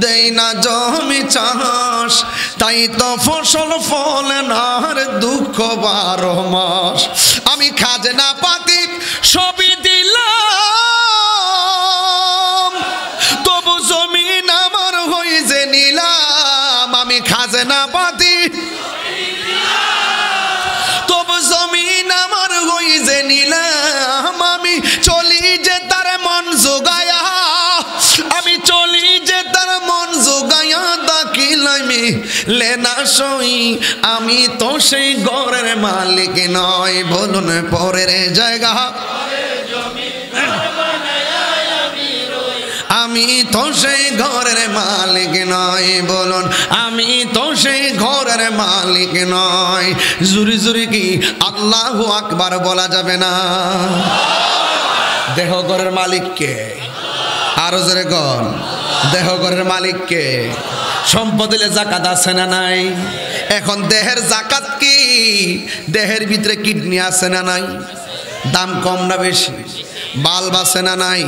দেই না জমি চাষ, তাই তো ফসল ফলে না দুঃখ 12 মাস। আমি খাজনা পাতি সবই দিলাম, তবু জমিন আমার হই যে নিলাম। আমি খাজনা পাতি তবু জমিন আমার হই যে নিলাম, আমি চলি যে তার মন জোগায়া, আমি চলি যে তার মন জোগায়া, দাখিলামি লেনা সই, আমি তো সেই ঘরের মালিক নয়। বলুন পরের জায়গা আমি তো সেই ঘরের মালিক নয়। বলুন আমি তো সেই ঘরের মালিক নয়। জুরি জুরি কি আল্লাহু আকবার বলা যাবে না? দেহ ঘরের মালিককে, আরো জোরে কোন দেহ ঘরের মালিককে। সম্পদ দিলে জাকাত আছে না নাই? এখন দেহের জাকাত কি? দেহের ভিতরে কিডনি আছে না নাই? দাম কম না বেশি? বাল্ব আছে না নাই?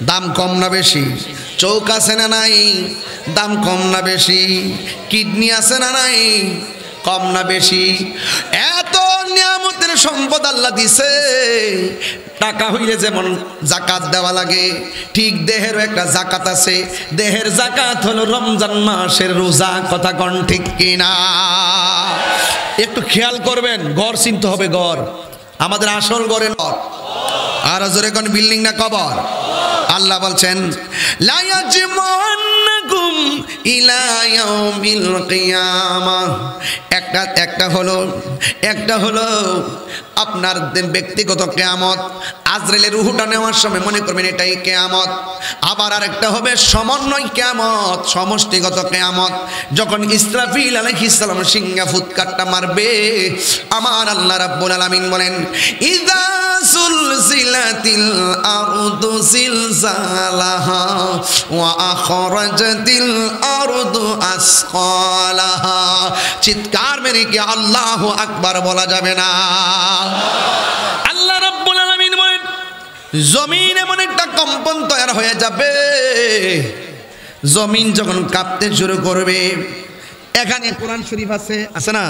দাম কম না বেশি? চৌক আছে না নাই? দাম কম না বেশি? কিডনি আছে না নাই? কম না বেশি? এত নিয়ামতের সম্পদ আল্লাহ দিছে, টাকা হইলে যেমন জাকাত দেওয়া লাগে, ঠিক দেহেরও একটা জাকাত আছে। দেহের জাকাত হলো রমজান মাসের রোজা। কথা কোন ঠিক কিনা? একটু খেয়াল করবেন, ঘর চিনতে হবে। ঘর আমাদের আসল ঘরে নয়, আর জোরে কোন বিল্ডিং না কবর। আল্লাহ বলছেন লা ইয়াজমান্নাকুম ইলা ইয়াউমিল কিয়ামাহ। একটা হলো আপনার ব্যক্তিগত কিয়ামত, আজরাইলের রূহটা নেওয়ার সময় মনে করবেন এটাই কিয়ামত। আবার আরেকটা হবে সমন্বয় কিয়ামত, সমষ্টিগত কিয়ামত। যখন ইসরাফিল আলাইহিস সালাম সিংহা ফুৎকারটা মারবে, আমার আল্লাহ রাব্বুল আলামিন বলেন ইযা সুলসিলাতিল আরদু জিলজালাহা ওয়া আখরাজাতিল আরদু আসকালাহা। চিৎকার মেরে কি আল্লাহু আকবার বলা যাবে না? আল্লাহ রাব্বুল আলামিন বলেন জমিন এমন একটা কম্পন তৈরি হয়ে যাবে, জমিন যখন কাঁপতে শুরু করবে। এখানে কোরআন শরীফ আছে না?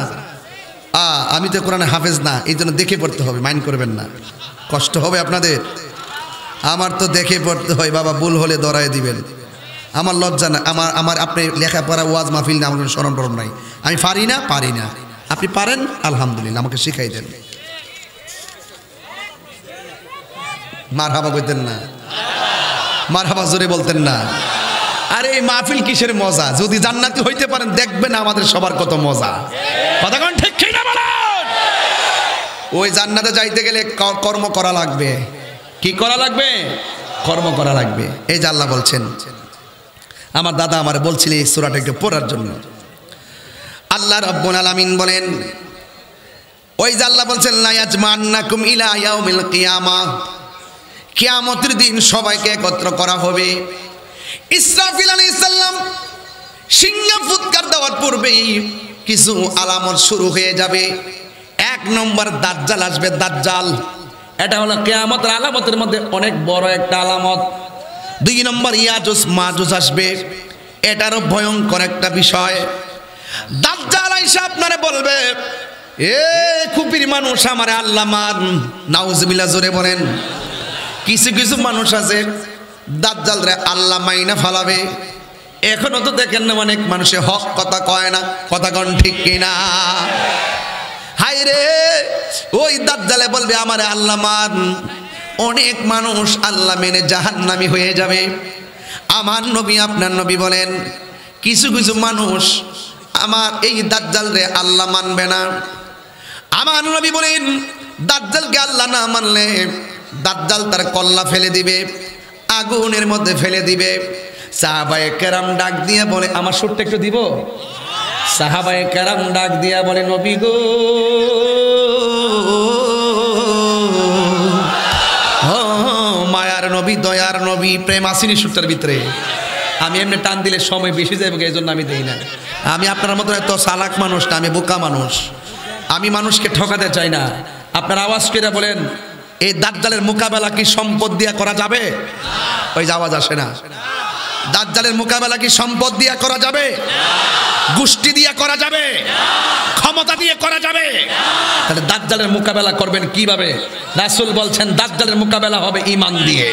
আমি তো কোরআনে হাফেজ না, এই জন্য দেখে পড়তে হবে, মাইন্ড করবেন না, কষ্ট হবে আপনাদের। আমার তো দেখে পড়তে হয় বাবা, ভুল হলে ধরায় দিবেন। আমার লজ্জা না, আমার আপনি লেখাপড়া ওয়াজ মাহফিল না, আমার কোনো স্মরণ টরণ নাই। আমি পারি না। আপনি পারেন আলহামদুলিল্লাহ, আমাকে শিখাই দেন। মারহাবা কইতেন না? মারহাবা জোরে বলতেন না? আরে এই মাহফিল কিসের মজা! যদি জান্নাতি হইতে পারেন দেখবেন আমাদের সবার কত মজা। কথা কোন ঠিক কিনা বলেন? ওই জান্নাতে যাইতে গেলে কর্ম করা লাগবে। কি করা লাগবে? কর্ম করা লাগবে। এই যে আল্লাহ বলছেন, আমার দাদা আমার বলছিল এই সূরাটা একটু পড়ার জন্য। আল্লাহ রাব্বুল আলামিন বলেন, ওই যে আল্লাহ বলছেন লা ইয়াজমান্নাকুম ইলা ইয়াউমিল কিয়ামাহ, কিয়ামতের দিন সবাইকে একত্র করা হবে। ইসরাফিল আলাইহিস সালাম সিংহা ফুৎকার দেওয়ার পূর্বেই কিছু আলামত শুরু হয়ে যাবে। এক নম্বর দাজ্জাল আসবে, দাজ্জাল। এটা হলো কিয়ামতের আলামতের মধ্যে অনেক বড় একটা আলামত। 2 নম্বর ইয়াজুজ মাজুজ আসবে, এটারও ভয়ঙ্কর একটা বিষয়। দাজ্জাল আইসা আপনারে বলবে, এ কুপির মানুষ আমারে আল্লাহ মান। নাউজুবিল্লাহ, জোরে বলেন। কিছু কিছু মানুষ আছে দাজ্জাল রে আল্লাহ মাইনা ফালাবে। এখনো তো দেখেন না অনেক মানুষে হক কথা কয় না, কথা কোন ঠিক কিনা? হায় রে, ওই দাজ্জালে বলবে আমারে আল্লাহ মান। অনেক মানুষ আল্লাহ মেনে জাহান্নামী হয়ে যাবে। আমার নবী আপনার নবী বলেন, কিছু কিছু মানুষ আমার এই দাজ্জাল রে আল্লাহ মানবে না। আমার নবী বলেন, দাজ্জালকে আল্লাহ না মানলে দাজ্জাল তার কল্লা ফেলে দিবে, আগুনের মধ্যে ফেলে দিবে। সাহাবায়ে কেরাম ডাক দিয়ে বলে, আমার সুরটা একটু দিব। সাহাবায়ে কেরাম ডাক দিয়া বলে, নবী গো, মায়ার নবী, দয়ার নবী, প্রেম আসেনি সুরটার ভিতরে। আমি এমনি টান দিলে সময় বেশি যাবে, এই জন্য আমি দেই না। আমি আপনার মতো এত চালাক মানুষ না, আমি বোকা মানুষ। আমি মানুষকে ঠকাতে চাই না। আপনার আওয়াজ করে বলেন, এই দাজ্জালের মোকাবেলা কি সম্পদ দিয়া করা যাবে? ওই যে আওয়াজ আসে না। দাজ্জালের মোকাবেলা কি সম্পদ দিয়া করা যাবে? গোষ্ঠী দিয়া করা যাবে? ক্ষমতা দিয়ে করা যাবে? তাহলে দাজ্জালের মোকাবেলা করবেন কিভাবে? রাসূল বলছেন, দাজ্জালের মোকাবেলা হবে ঈমান দিয়ে।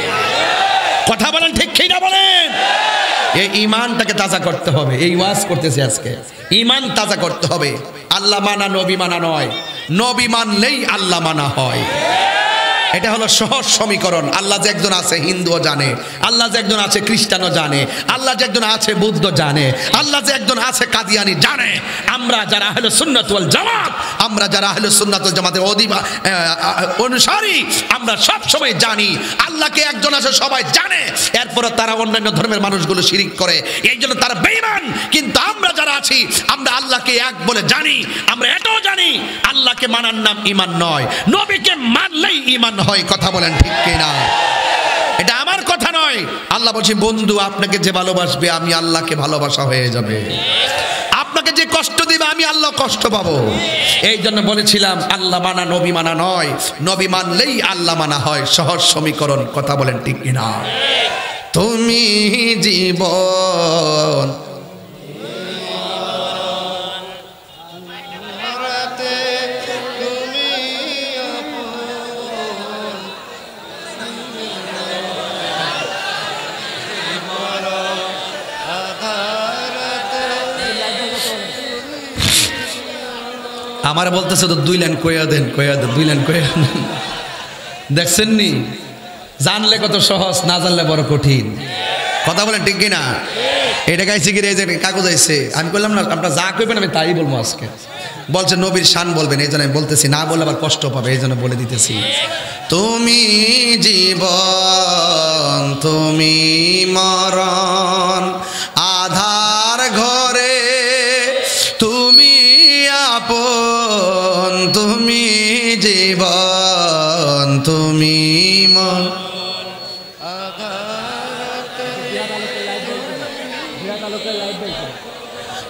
কথা বলেন ঠিক কি না বলেন? এই ঈমানটাকে তাজা করতে হবে। এই ওয়াজ করতেছি আজকে, ঈমান তাজা করতে হবে। আল্লাহ মানা নবী মানা নয়, নবী মানলেই আল্লাহ মানা হয়। এটা হলো সহজ সমীকরণ। আল্লাহ যে একজন আছে হিন্দুও জানে, আল্লাহ যে একজন আছে খ্রিস্টানও জানে, আল্লাহ যে একজন আছে বৌদ্ধ জানে, আল্লাহ যে একজন আছে কাদিয়ানি জানে। আমরা যারা আহলে সুন্নাত ওয়াল জামাত, আমরা যারা আহলে সুন্নাত ওয়াল জামাতের অনুসারী, আমরা সব সময় জানি আল্লাহকে একজন আছে, সবাই জানে। এরপরে তারা অন্যান্য ধর্মের মানুষগুলো শিরিক করে, এই জন্য তারা বেঈমান। কিন্তু আমরা যারা আছি, আমরা আল্লাহকে এক বলে জানি। আমরা এটাও জানি আল্লাহকে মানার নাম ঈমান নয়, নবীকে মানলেই ঈমান হয়। কথা বলেন ঠিক কিনা? এটা আমার কথা নয়। আল্লাহ বলছে, বন্ধু আপনাকে যে ভালোবাসবে, আমি আল্লাহকে ভালোবাসা হয়ে যাবে। আপনাকে যে কষ্ট দিবে, আমি আল্লাহ কষ্ট পাবো। এই জন্য বলেছিলাম, আল্লাহ মানা নবী মানা নয়, নবী মানলেই আল্লাহ মানা হয়। সহজ সমীকরণ। কথা বলেন ঠিক কিনা? তুমি জীবন আমার বলতেছে তো 2 লাইন কইয়া দেন, 2 লাইন কইয়া দেন। দেখছেন নি? জানলে কত সহজ, না জানলে বড় কঠিন। কথা বলেন ঠিক কিনা? এটা গাইছে কি, এই যে কাগজ আইছে, আমি বললাম না আপনারা যা কইবেন আমি তাই বলবো আজকে। বলছে নবীর শান বলবেন, এই জন্য আমি বলতেছি, না বললে আবার কষ্ট পাবে, এই জন্য বলে দিতেছি। তুমি জীবন, তুমি মরণ, আধার ঘরে তুমি আপন, তুমি জীবন, তুমি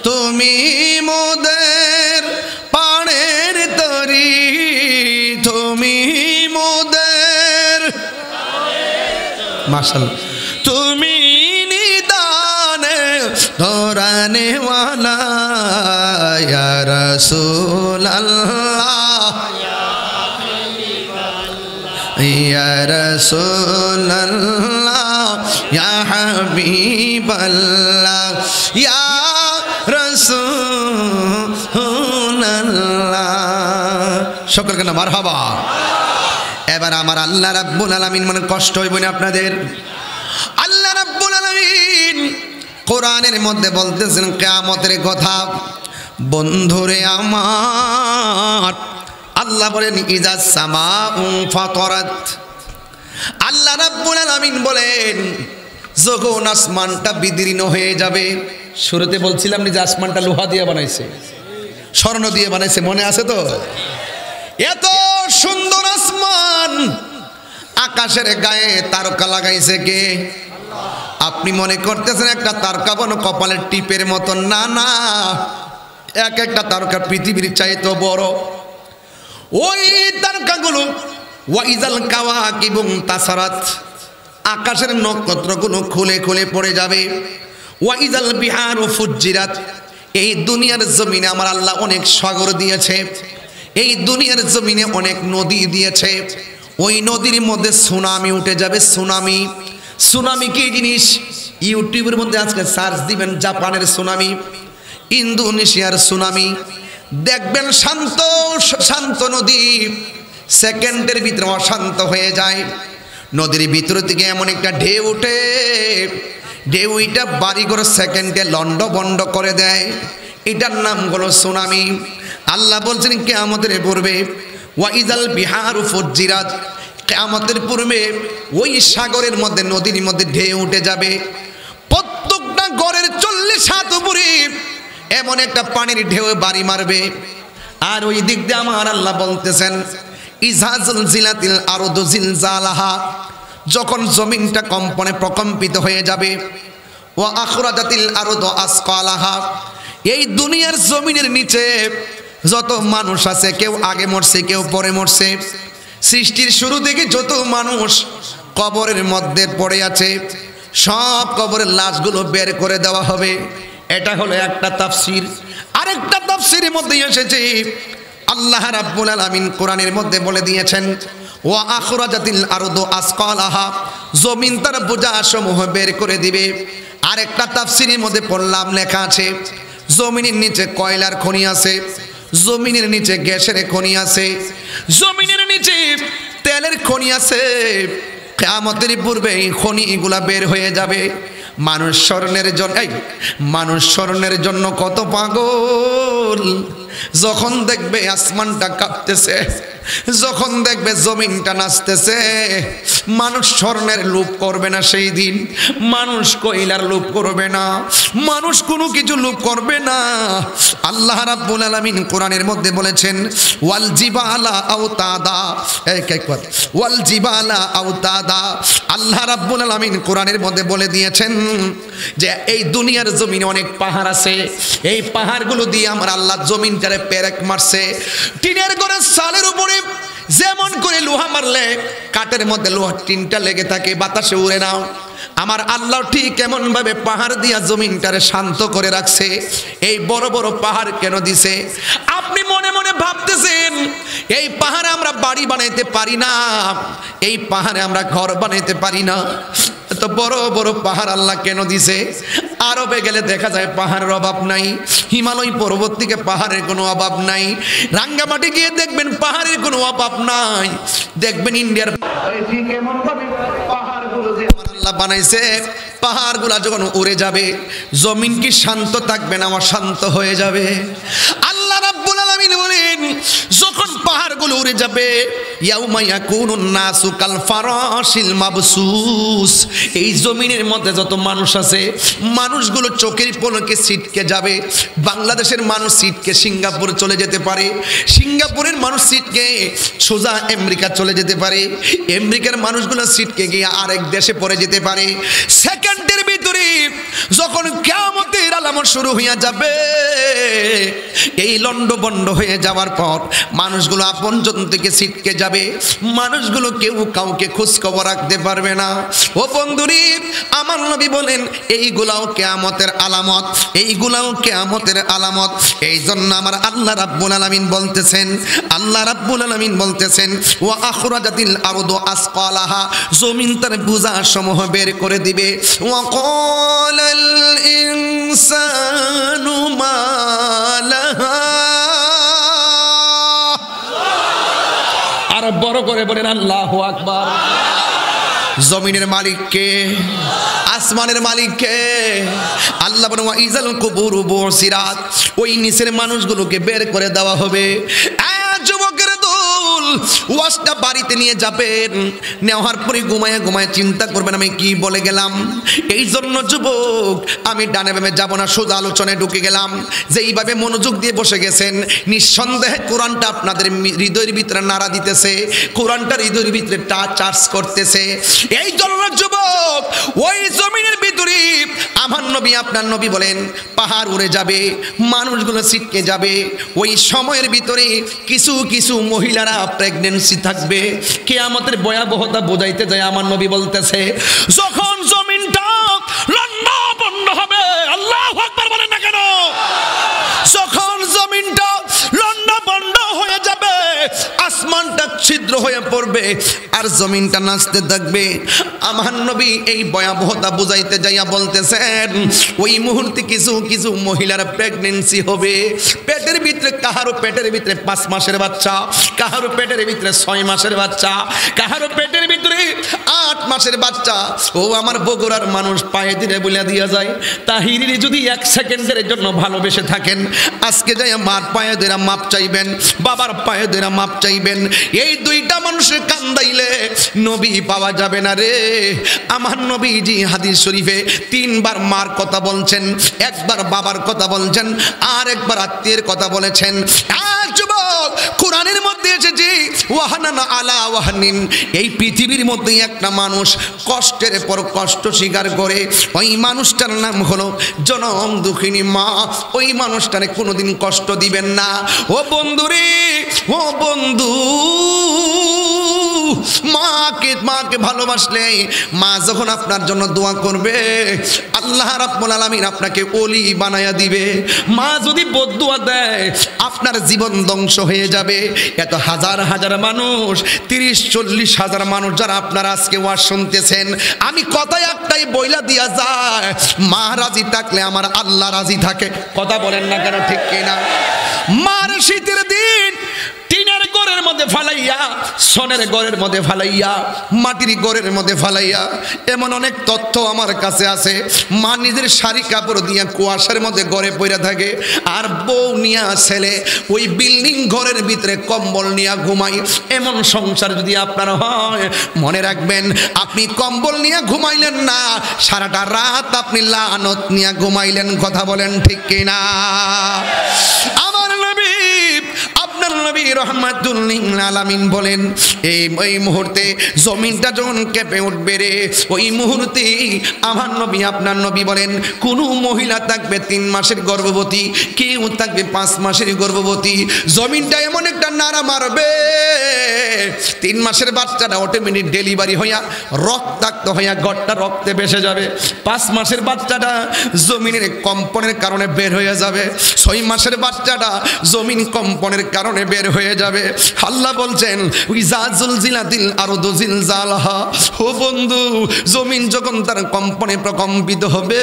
তুমি মোদের পানের তরি, তুমি মোদের মাশাআল্লাহ, তুমি নিদানে ধরানে ওয়ালা ইয়া রাসূলুল্লাহ, ইয়া রাসূলুল্লাহ, ইয়া হাবিবাল্লাহ, ইয়া সকলকে না মারহাবা। এবার আমার আল্লাহ রাব্বুল আলামিন, মনে কষ্ট হইব না আপনাদের? আল্লাহ রাব্বুল আলামিন কোরআনের মধ্যে বলতেছেন কিয়ামতের কথা। বন্ধুরে আমার, আল্লাহ বলেন ইজা সামাউ ফাতারাত। আল্লাহ রাব্বুল আলামিন বলেন যখন আসমানটা বিদীর্ণ হয়ে যাবে। শুরুতে বলছিলাম যে আসমানটা লোহা দিয়ে বানাইছে, স্বর্ণ দিয়ে বানাইছে, মনে আছে তো? এত সুন্দর আসমান, আকাশের গায়ে তারকা লাগাইছে কে? আপনি মনে করতেছেন একটা তারকা কোনো কপালের টিপের মতন? না না, এক একটা তারকা পৃথিবীর চাইতে বড়। ওই তারকাগুলো ওয়াইজাল কাওয়াকিবু তাসারাত, আকাশের নক্ষত্রগুলো খুলে খুলে পড়ে যাবে। ওয়াইজাল বিহারু ফুজ্জিরাত, এই দুনিয়ার জমিনে আমার আল্লাহ অনেক সাগর দিয়েছে, এই দুনিয়ার জমিনে অনেক নদী দিয়েছে। ওই নদীর মধ্যে সুনামি উঠে যাবে। সুনামি, সুনামি কি জিনিস? ইউটিউবের মধ্যে আজকে সার্চ দিবেন জাপানের সুনামি, ইন্দোনেশিয়ার সুনামি, দেখবেন শান্ত শান্ত নদী সেকেন্ডের ভিতরে অশান্ত হয়ে যায়। নদীর ভিতর থেকে এমন একটা ঢেউ ওঠে, ঢেউটা বাড়িঘর সেকেন্ডে লন্ড বন্ড করে দেয়। এটার নাম হলো সুনামি। আল্লাহ বলছেন কিয়ামতের পূর্বে ওয়াইজাল বিহারু ফুজ্জিরাত, কিয়ামতের পূর্বে ওই সাগরের মধ্যে নদীর মধ্যে ঢেউ উঠে যাবে। প্রত্যেকটা গড়ের 40 হাত উপরে এমন একটা পানির ঢেউ বাড়ি মারবে। আর ওই দিক দিয়ে আমার আল্লাহ বলতেছেন ইযা যুলজিলাতিল আরদু জিলজালাহা, যখন জমিনটা কম্পনে প্রকম্পিত হয়ে যাবে। ওয়া আখরাজাতিল আরদু আসকালাহা, এই দুনিয়ার জমিনের নিচে যত মানুষ আছে, কেউ আগে মরছে কেউ পরে মরছে, সৃষ্টির শুরু থেকে যত মানুষ কবরের মধ্যে পড়ে আছে সব কবরের লাশগুলো বের করে দেওয়া হবে। এটা হলো একটা তাফসীর। আরেকটা তাফসীরের মধ্যে এসেছে আল্লাহ রাব্বুল আলামিন কোরআনের মধ্যে বলে দিয়েছেন ওয়া আখরাজাতিল আরদু আসকালাহা, জমিন তার বোঝাসমূহ বের করে দিবে। আরেকটা তাফসীরের মধ্যে পড়লাম লেখা আছে জমিনের নিচে কয়লার খনি আছে, জমিনের নিচে গ্যাসের খনি আছে, জমিনের নিচে তেলের খনি আছে। কিয়ামতের পূর্বে এই খনিগুলা বের হয়ে যাবে। মানুষ স্মরণের জন্য, মানুষ স্মরণের জন্য কত পাগল। যখন দেখবে আসমানটা কাঁপতেছে, যখন দেখবে জমিনটা নাচতেছে, মানুষ স্বর্ণের লোভ করবে না। সেই দিন মানুষ কয়লার লোভ করবে না, মানুষ কোনো কিছু লোভ করবে না। আল্লাহ রাব্বুল আলামিন কোরআনের মধ্যে বলেছেন ওয়াল জিবালা আওতাদা, ওয়াল জিবালা আওতাদা। আল্লাহ রাব্বুল আলামিন কোরআনের মধ্যে বলে দিয়েছেন যে এই দুনিয়ার জমিনে অনেক পাহাড় আছে, এই পাহাড়গুলো দিয়ে আমার আল্লাহ জমিনটারে পেরেক মারছে। টিনের ঘরের চালের উপরে যেমন করে লোহা মারলে কাঠের মধ্যে লোহার টিনটা লেগে থাকে, বাতাসে উড়ে নাও, আমার আল্লাহ ঠিক এমন ভাবে পাহাড় দিয়া জমিনটারে শান্ত করে রাখছে। এই বড় বড় পাহাড় কেন দিছে? আপনি মনে মনে ভাবতেছেন এই পাহাড়ে আমরা বাড়ি বানাইতে পারি না, এই পাহাড়ে আমরা ঘর বানাইতে পারি না, তো বড় বড় পাহাড় আল্লাহ কেন দিছে? আরবে গেলে দেখা যায় পাহাড়ের অভাব নাই, হিমালয় পর্বত থেকে পাহাড়ের কোনো অভাব নাই, রাঙ্গামাটি গিয়ে দেখবেন পাহাড়ের কোনো অভাব নাই। দেখবেন ইন্ডিয়ার ঠিক এমন ভাবে পাহাড়গুলো যে আল্লাহ বানাইছে, পাহাড়গুলা যখন উড়ে যাবে জমিন কি শান্ত থাকবে না? অশান্ত হয়ে যাবে। আল্লাহ রাব্বুল আলামিন বলেন যখন পাহাড়গুলো উড়ে যাবে ইয়াউমা ইয়াকুনুন নাসু কাল ফারাশিল মাবসুস, এই জমিনের মধ্যে যত মানুষ আছে মানুষগুলো চোখের পলকে ছিটকে যাবে। বাংলাদেশের মানুষ ছিটকে সিঙ্গাপুর চলে যেতে পারে, সিঙ্গাপুরের মানুষ ছিটকে সোজা আমেরিকা চলে যেতে পারে, আমেরিকার মানুষগুলো ছিটকে গিয়ে আরেক দেশে পড়ে যেতে পারে। সেকেন্ডের ভিতরে যখন কিয়ামতের আলামত শুরু হয়ে যাবে, এই লন্ডভন্ড হয়ে যাওয়ার পর মানুষগুলো আপনজন থেকে ছিটকে যাবে, মানুষগুলো কেউ কাউকে খোঁজ খবর রাখতে পারবে না। ও বন্ধুরি, আমার নবী বলেন এইগুলাও কিয়ামতের আলামত, এইগুলাও কিয়ামতের আলামত। এই জন্য আমার আল্লাহ রাব্বুল আলামিন বলতেছেন, আল্লাহ রাব্বুল আলামিন বলতেছেন ওয়া আখরাজাতিল আরদু আসকালাহা, জমিন তার বোঝা সমূহ বের করে দিবে। ওয়া ক্বালাল ইনসানু মা লাহা, আর বড় করে বলেন আল্লাহু আকবার। জমিনের মালিক কে? আসমানের মালিক কে? আল্লাহ বলেন ওয়া ইজাল কুবুরু বুসিরাত, ওই নিচের মানুষগুলোকে বের করে দেওয়া হবে। যুবকের দল ওয়াজটা বাড়িতে নিয়ে যাবেন, নেওয়ার পরে ঘুমায় ঘুমায় চিন্তা করবেন আমি কি বলে গেলাম। এই জন্য যুবক আমি ডানে বামে যাব না, সোজা আলোচনায় ঢুকে গেলাম। যেইভাবে মনোযোগ দিয়ে বসে গেছেন নিঃসন্দেহে কোরআনটা আপনাদের হৃদয়ের ভিতরে নাড়া দিতেছে, কোরআনটা হৃদয়ের ভিতরে চার্জ করতেছে। এই জন্য যুবক ওই জমিনের ভিতরে আমার নবী আপনার নবী বলেন পাহাড় উড়ে যাবে, মানুষগুলো ছিটকে যাবে। ওই সময়ের ভিতরে কিছু কিছু মহিলারা প্রেগন্যান্সি থাকবে। কিয়ামতের ভয়াবহতা বোঝাইতে যায় আমার নবী বলতেছে, যখন জমিনটা লন্ডভন্ড হবে, আল্লাহু আকবার বলেন না কেন, যখন জমিনটা লন্ডভন্ড হয়ে যাবে, আসমানটা ছিদ্র হয়ে পড়বে আর জমিনটা নাচতে থাকবে। আমার নবী এই ভয়াবহতা বুঝাইতে যাইয়া বলতেছেন, ওই মুহূর্তে কিছু কিছু মহিলার প্রেগন্যান্সি হবে। পেটের ভিতরে কাহারো পেটের ভিতরে 5 মাসের বাচ্চা, কাহারো পেটের ভিতরে 6 মাসের বাচ্চা, কাহারো পেটের ভিতরে 8 মাসের বাচ্চা। ও আমার বগুড়ার মানুষ পায়ে দিলে বলে দিয়া যায়, তাহিরি যদি 1 সেকেন্ডের জন্য ভালোবেসে থাকেন, আজকে যাই মার পায়ে ধরে মাপ চাইবেন, বাবার পায়ে ধরে মাপ চাইবেন। এই দুইটা মানুষের কান্দাইলে নবী পাওয়া যাবে না রে। আমার নবীজি হাদিস শরীফে 3 বার মার কথা বলছেন, 1 বার বাবার কথা বলছেন, আর 1 বার আত্মীয়ের কথা বলেছেন। আর যুবক, কোরআনের মধ্যে এসেছে ওয়াহানান আলা ওয়াহানিন। এই পৃথিবীর মধ্যে একটা মানুষ কষ্টের পর কষ্ট স্বীকার করে, ওই মানুষটার নাম হলো জনম দুঃখিনী মা। ওই মানুষটারে কোনোদিন কষ্ট দিবেন না। ও বন্ধুরে, ও বন্ধু, মাকে ভালোবাসলে মা যখন আপনার জন্য দোয়া করবে, আল্লাহ রাব্বুল আলামিন আপনাকে ওলি বানায়া দিবে। মা যদি বদদুয়া দেয়, আপনার জীবন ধ্বংস হয়ে যাবে। এত হাজার হাজার মানুষ, 30-40 হাজার মানুষ যারা আপনারা আজকে ওয়াজ শুনতেছেন, আমি কথায় একটাই বইলা দিয়া যায়, মা রাজি থাকলে আমার আল্লাহ রাজি থাকে। কথা বলেন না কেন, ঠিক কিনা? মার শীতের দিন টিনের ঘরের মধ্যে ফালাইয়া, সোনের ঘরের মধ্যে ফালাইয়া, মাটির ঘরের মধ্যে ফালাইয়া, এমন অনেক তথ্য আমার কাছে আছে। মা নিজের শাড়ি কাপড় দিয়া কুয়াশার মধ্যে ঘরে পড়ে থাকে, আর বউ নিয়া ছেলে ওই বিল্ডিং ঘরের ভিতরে কম্বল নিয়া ঘুমাই। এমন সংসার যদি আপনার হয়, মনে রাখবেন, আপনি কম্বল নিয়ে ঘুমাইলেন না, সারাটা রাত আপনি লানত নিয়ে ঘুমাইলেন। কথা বলেন ঠিক কিনা? আমার নবী, আপনার নবী রহমাতুল লিল আলামিন বলেন, এই মুহূর্তে জমিনটা যখন কেঁপে উঠবে রে, ওই মুহূর্তে আমার নবী আপনার নবী বলেন, কোন মহিলা থাকবে 3 মাসের গর্ভবতী, কেউ থাকবে 5 মাসের গর্ভবতী। জমিনটা এমন একটা নাড়া মারবে, 3 মাসের বাচ্চাটা অটোমেটিক ডেলিভারি হইয়া রক্তাক্ত হইয়া ঘরটা রক্তে ভেসে যাবে। 5 মাসের বাচ্চাটা জমিনের কম্পনের কারণে বের হয়ে যাবে। 6 মাসের বাচ্চাটা জমিন কম্পনের কারণে বের হয়ে যাবে। আল্লাহ বলছেন, ইজা জুলজিলাতিল আরদু জিলজালাহা। ও বন্ধু, জমিন যখন তার কম্পনে প্রকম্পিত হবে,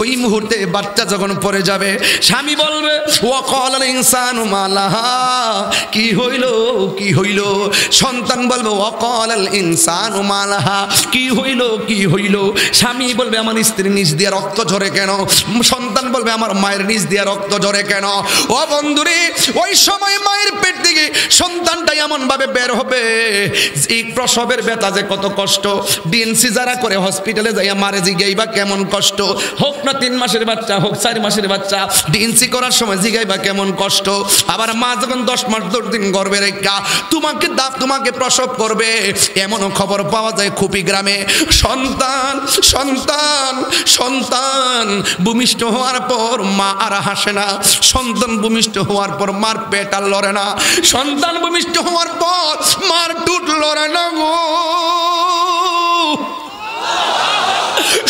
ওই মুহূর্তে বাচ্চা যখন পড়ে যাবে, স্বামী বলবে, ওয়াকালাল ইনসানু মালাহা, কি হইল কি হইল? সন্তান বলবে, ওয়াকালাল ইনসানু মালাহা, কি হইল কি হইল? স্বামী বলবে, আমার স্ত্রীর নিচ দিয়ে রক্ত ঝরে কেন? সন্তান বলবে, আমার মায়ের নিচ দিয়ে রক্ত ঝরে কেন? ও বন্ধুরে, ওই সময় মায়ের পেট থেকে সন্তানটা এমন ভাবে বের হবে, এই প্রসবের ব্যথা যে কত কষ্ট। ডিএনসি যারা করে হসপিটালে যাইয়া মারে জিগাইবা কেমন কষ্ট, হোক না 3 মাসের বাচ্চা, হোক 4 মাসের বাচ্চা, ডিএনসি করার সময় জিগাইবা কেমন কষ্ট। আবার মা যখন 10 মাস 10 দিন গর্ভে রেখা তোমাকে প্রসব করবে, এমনও খবর পাওয়া যায় খুপি গ্রামে, সন্তান ভূমিষ্ঠ হওয়ার পর মা আর হাসে না, সন্তান ভূমিষ্ঠ হওয়ার পর মার পেট আর লড়ে না, সন্তান ভূমিষ্ঠ হওয়ার পর মার টুট লড়ে না গো,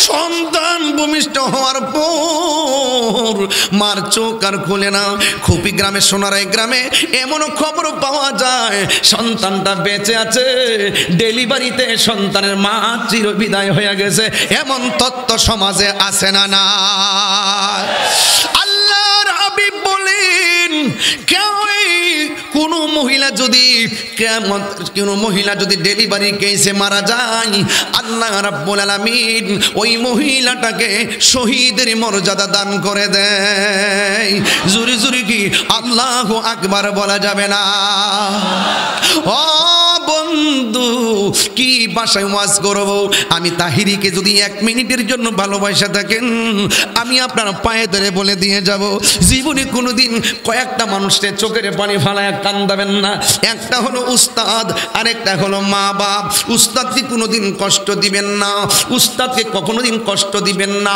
সন্তান ভূমিষ্ঠ হওয়ার পর মার চোখ আর খুলে না। খুপি গ্রামে, সোনারাই গ্রামে এমনও খবর পাওয়া যায়, সন্তানটা বেঁচে আছে, ডেলিভারিতে সন্তানের মা চিরবিদায় হয়ে গেছে। এমন তত্ত্ব সমাজে আছে না? না, আল্লাহর হাবিব বলেন, কোনো মহিলা যদি ডেলিভারি কেসে মারা যায়, আল্লাহ রাব্বুল আলামিন ওই মহিলাটাকে শহীদের মর্যাদা দান করে দেয়। জুরি জুরি কি আল্লাহু আকবার বলা যাবে না? ও বন্ধু, কি ভাষায় ওয়াজ করব? আমি তাহিরিকে যদি 1 মিনিটের জন্য ভালোবাসা থাকেন, আমি আপনার পায়ে ধরে বলে দিয়ে যাব, জীবনে কোনোদিন কয়েকটা মানুষের চোখের পানি ফালায় কান্দাবেন না। একটা হলো উস্তাদ, আরেকটা হলো মা বাপ। উস্তাদকে কোনোদিন কষ্ট দিবেন না, উস্তাদকে কখনো দিন কষ্ট দিবেন না।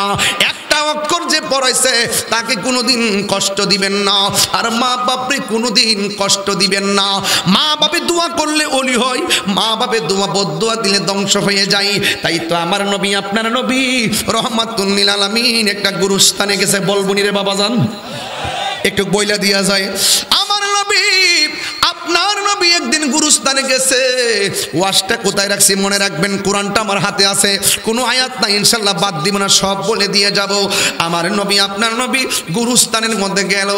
একটা একটা অক্ষর যে পড়াইছে তাকে কোনোদিন কষ্ট দিবেন না, আর মা বাপরে কোনোদিন কষ্ট দিবেন না। মা বাপে দোয়া করলে ওলি হয়, মা বাপে দোয়া বদদোয়া দিলে ধ্বংস হয়ে যায়। তাই তো আমার নবী আপনার নবী রহমাতুল লিল আলামিন একটা গুরুস্থানে গেছে, বলবনি রে বাবাজান, একটু বইলা দিয়া যায়। আমার নবী আপনার নবী একদিন গুরুস্থানে গেছে। ওয়াজটা কোথায় রাখছি মনে রাখবেন, কোরআনটা আমার হাতে আছে, কোনো আয়াত না ইনশাল্লাহ বাদ দিব না, সব বলে দিয়ে যাব। আমার নবী আপনার নবী গুরুস্থানের মধ্যে গেল।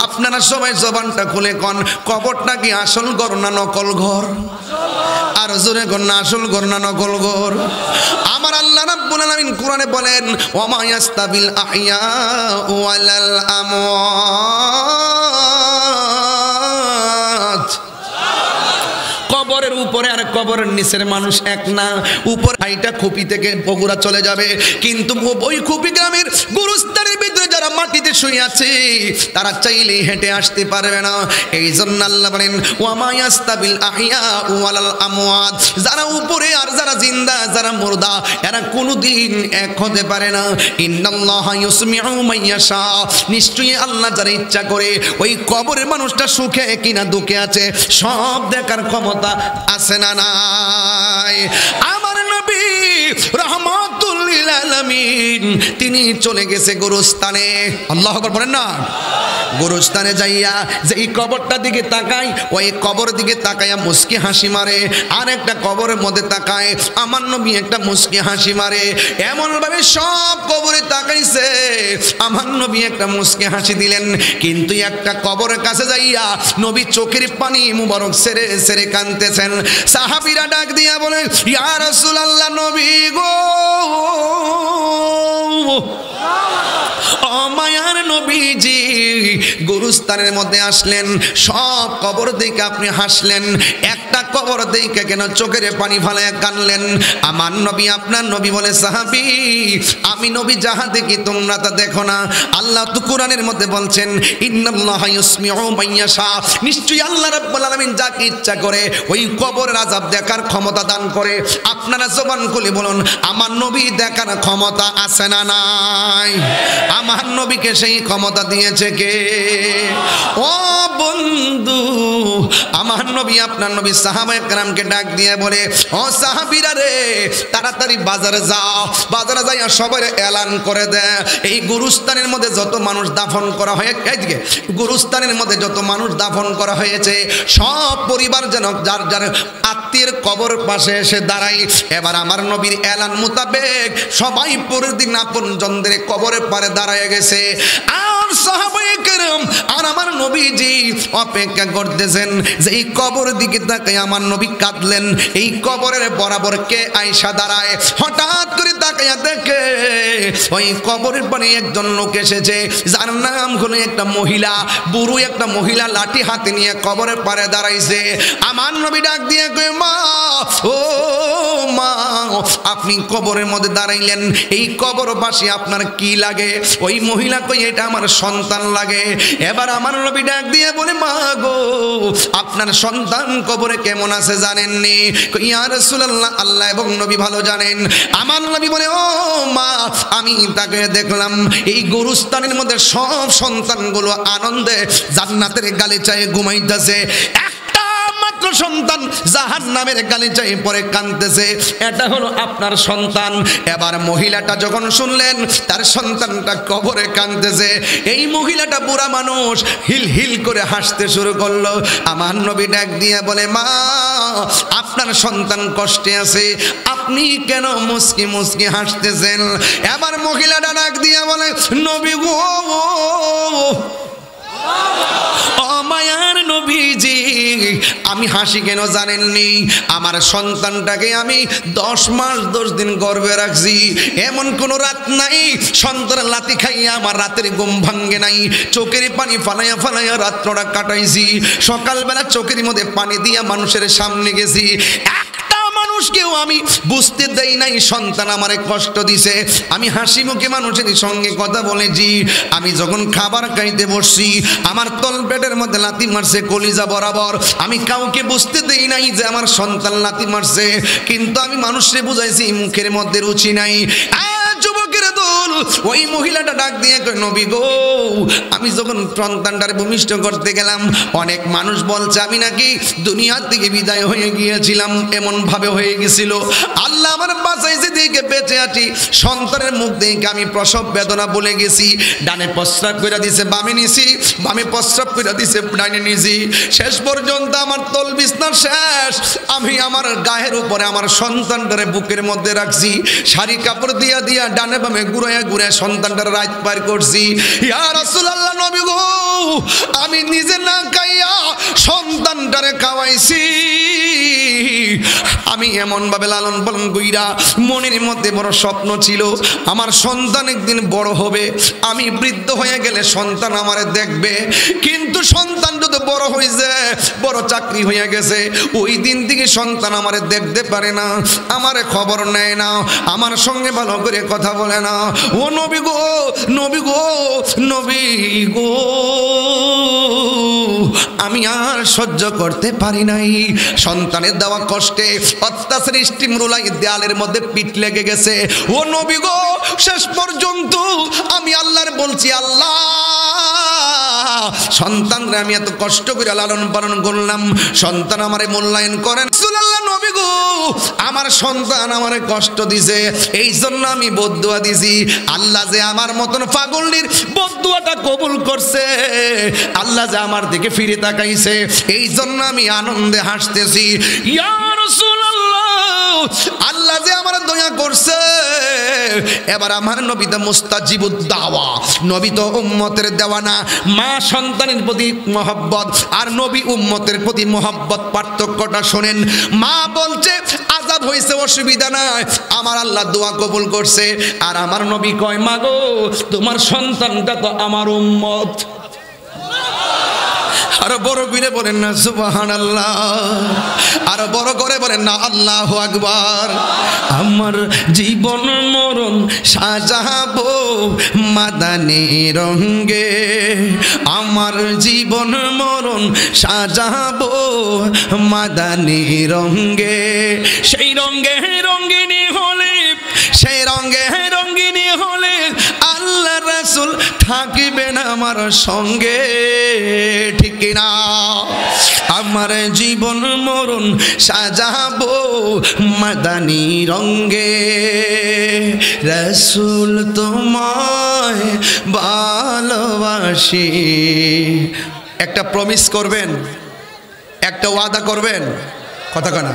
আপনারা সবাই জবানটা খুলে কন, কবরটা কি আসল ঘর না নকল ঘর? আর জোরে কন না, আসল ঘর না নকল ঘর? আমার আল্লাহ রাব্বুল আলামিন কোরআনে বলেন, ওয়া মা ইয়াস্তাবিল আহইয়া ওয়ালাল আমওয়াত। কবরের উপরে আর কবরের নিচের মানুষ এক না। উপর হাইটা খুপি থেকে বগুড়া চলে যাবে, কিন্তু ওই খুপি গ্রামের গুরুস্থানের ভিতরে যারা মাটিতে শুয়ে আছে তারা চাইলেই হেঁটে আসতে পারবে না। এই জন্য আল্লাহ বলেন, ওয়া মা ইয়াস্তাবিল আহইয়া ওয়ালাল আমওয়াত। যারা উপরে আর যারা জিন্দা, যারা মুর্দা, এরা কোনোদিন এক হতে পারে না। ইন্নাল্লাহা ইউসমিউ মান ইয়াশা। নিশ্চয়ই আল্লাহ যারা ইচ্ছা করে, ওই কবরের মানুষটা সুখে কিনা দুঃখে আছে সব দেখার ক্ষমতা আছে না নাই? আমার নবী রহমাতুল লিল আলামিন তিনি চলে গেছে গুরুস্থানে। আল্লাহু আকবার বলেন না। গুরুস্থানে যাইয়া যে এই কবরটার দিকে তাকায়, ওই কবর দিকে তাকাইয়া মুস্কি হাসি মারে। আর একটা কবরের মধ্যে তাকায়, আমার নবী একটা মুস্কি হাসি মারে। এমন ভাবে সব কবরে তাকাইছে, আমার নবী একটা মুস্কি হাসি দিলেন। কিন্তু একটা কবরের কাছে যাইয়া নবী চোখের পানি মুবারক সেরে সেরে কাঁদতেছেন। সাহাবীরা ডাক দিয়া বলে, ইয়া রাসূলুল্লাহ, নবী গো, ও মায়ার নবীজি, গুরুস্থানের মধ্যে আসলেন, সব কবর দেখে আপনি হাসলেন, একটা কবর দেখে কেন চোখের পানি ফালায় কানলেন? আমার নবী আপনার নবী বলে, সাহাবী, আমি নবী যাহা দেখি তোমরা তা দেখো না। আল্লাহ তো কোরআনের মধ্যে বলছেন, ইন্নাল্লাহা ইউসমিউ মান ইয়াশা। নিশ্চয়ই আল্লাহ রাব্বুল আলামিন যাকে ইচ্ছা করে ওই কবরের আযাব দেখার ক্ষমতা দান করে। আপনারা জবান খুলে বলুন, আমার নবী দেখার ক্ষমতা আছে না নাই? আমার নবীকে সেই ক্ষমতা দিয়েছে কে? ও বন্ধু, আমার নবী আপনার নবী সাহাবায়ে কেরামকে ডাক দিয়ে বলে, ও সাহাবীরা রে, তাড়াতাড়ি বাজারে যাও, বাজারে যাইয়া সবাই এলান করে দেয়, এই গুরুস্থানের মধ্যে যত মানুষ দাফন করা হয়, এইদিকে গুরুস্থানের মধ্যে যত মানুষ দাফন করা হয়েছে সব পরিবার যেন যার যার আত্মীয়ের কবর পাশে এসে দাঁড়ায়। এবার আমার নবীর এলান মোতাবেক সবাই পরের দিন আপন জনদের কবরের পারে দাঁড়ায় গেছে। আর সাহাবায়ে কেরাম আর আমার নবীজি অপেক্ষা করতেছেন যে এই কবর দিকে তাকায় আমার নবী কাঁদলেন। এই কবরের বরাবর কে আয়েশা দাঁড়ায়, হঠাৎ করে তাকায়া দেখে ওই কবরের পানে একজন লোক এসেছে, যার নাম হলো একটা মহিলা, বুড়ো একটা মহিলা, লাঠি হাতে নিয়ে কবরের পারে দাঁড়াইছে। আমার নবী ডাক দিয়ে কয়, মা, ও মা, আপনি কবরের মধ্যে দাঁড়াইলেন, এই কবরবাসী আপনার কি লাগে? ওই মহিলা কই, এটা আমার সন্তান লাগে। এবার আমার নবী ডাক দিয়ে বলে, মা গো, আপনার সন্তান কবরে কেমন আছে জানেননি? ইয়া রাসূলুল্লাহ, আল্লাহ এবং নবী ভালো জানেন। আমার নবী বলে, ও মা, আমি তাকে দেখলাম এই গুরুস্থানের মধ্যে সব সন্তানগুলো আনন্দে জান্নাতের গালিচায় ঘুমাইতেছে, মাত্র সন্তান জাহান্নামের গালিচায় পড়ে কাঁদতেছে, এটা হলো আপনার সন্তান। এবার মহিলাটা যখন শুনলেন তার সন্তানটা কবরে কাঁদতেছে, এই মহিলাটা বুড়া মানুষ হিল হিল করে হাসতে শুরু করলো। আমার নবী ডাক দিয়ে বলে, মা, আপনার সন্তান কষ্টে আছে, আপনি কেন মুস্কি মুস্কি হাসতেছেন? এবার মহিলাটা ডাক দিয়ে বলে, নবী গো, মায়ার নবীজি, আমি হাসি কেন জানেননি? আমার সন্তানটাকে আমি 10 মাস 10 দিন গর্ভে রাখছি, এমন কোনো রাত নাই সন্তান লাথি খাইয়া আমার রাতের ঘুম ভাঙ্গে নাই। চোখের পানি ফালাইয়া ফালাইয়া রাত্রটা কাটাইছি, সকালবেলা চোখের মধ্যে পানি দিয়া মানুষের সামনে গেছি, মানুষকেও আমি বুঝতে দেই নাই সন্তান আমারে কষ্ট দিছে। আমি হাসি মুখে মানুষের সঙ্গে কথা বলেছি। আমি যখন খাবার খাইতে বসছি আমার তলপেটের মধ্যে লাথি মারছে কলিজা বরাবর, আমি কাউকে বুঝতে দেই নাই যে আমার সন্তান লাথি মারছে, কিন্তু আমি মানুষকে বুঝাইছি মুখের মধ্যে রুচি নাই। যুবকের বেদুল ওই মহিলাটা ডাক দিয়ে কই নবী গো আমি যখন সন্তানটারে ভূমিষ্ঠ করতে গেলাম অনেক মানুষ বলছে আমি নাকি দুনিয়ার থেকে বিদায় হয়ে গিয়েছিলাম, এমন ভাবে হয়ে গেছিল। আল্লাহ আমার বাঁচাইছে দিকে বেঁচে আছি, সন্তানের মুখ দেখে আমি প্রসব বেদনা বলে গেছি। ডানে প্রস্রাব করে দিছে বামে নিছি, বামে প্রস্রাব করে দিছে ডানে নিছি। শেষ পর্যন্ত আমার তল বিছনা শেষ, আমি আমার গায়ের উপরে আমার সন্তানটারে বুকের মধ্যে রাখছি, শাড়ি কাপড় দিয়া দিয়া ডানে বামে ঘুরাইয়া ঘুরাইয়া সন্তানটারে রাত পার করছি। ইয়া রাসূলুল্লাহ নবী গো আমি নিজে না খাইয়া সন্তানটারে খাওয়াইছি। আমি এমন ভাবে লালন পালন কইরা মনের মধ্যে বড় স্বপ্ন ছিল আমার সন্তান একদিন বড় হবে, আমি বৃদ্ধ হয়ে গেলে সন্তান আমারে দেখবে। কিন্তু সন্তান তো বড় হয়েছে, বড় চাকরি হয়ে গেছে, ওই দিন থেকে সন্তান আমারে দেখতে পারে না, আমারে খবর নেয় না, আমার সঙ্গে ভালো করে কথা বলে না। ও নবী গো নবী গো নবী গো আমি আর সহ্য করতে পারি নাই। সন্তানের দেওয়া কষ্টে অত্যাচার স্টিমরুলাই দেয়ালের মধ্যে পিঠ লেগে গেছে। ও নবী গো শেষ পর্যন্ত আমি আল্লাহর বলছি আল্লাহ সন্তানরে আমি এত কষ্ট করে লালন পালন করলাম, সন্তান আমারে মূল্যায়ন করেন। রাসূলুল্লাহ নবী গো আমার সন্তান আমারে কষ্ট দিছে, এই জন্য আমি বদদুয়া দিছি। আল্লাহ যে আমার মতন পাগলনির বদদুয়াটা কবুল করছে, আল্লাহ যে আমার দিকে ফিরে তাকাইছে, এই জন্য আমি আনন্দে হাসতেছি। ইয়া রাসূলুল্লাহ আল্লাহ যে আমার দয়া করছে। এবার আমার নবী তো মুস্তাজিবুদ দাওয়া, নবী তো উম্মতের দেওয়ানা। মা সন্তানের প্রতি মহব্বত আর নবী উম্মতের প্রতি মহব্বত পার্থক্যটা শোনেন। মা বলছে আযাব হয়েছে অসুবিধা নাই, আমার আল্লাহ দোয়া কবুল করছে। আর আমার নবী কয় মা গো তোমার সন্তানটা তো আমার উম্মত। আরো বড় করে বলেন না সুবহানাল্লাহ, আরো বড় করে বলেন না আল্লাহু আকবার। আমার জীবন মরণ সাজাবো মাদানী রঙে, আমার জীবন মরণ সাজাবো মাদানী রঙে। সেই রঙে রঙিনী হলে, সেই রঙে রঙিনী হলে আল্লাহ রাসূল থাকিবেন আমার সঙ্গে, ঠিক কিনা? আমার জীবন মরণ সাজাবো মাদানী রঙে, রাসূল তোমায় ভালোবাসি। একটা প্রমিস করবেন, একটা ওয়াদা করবেন, কথা কানা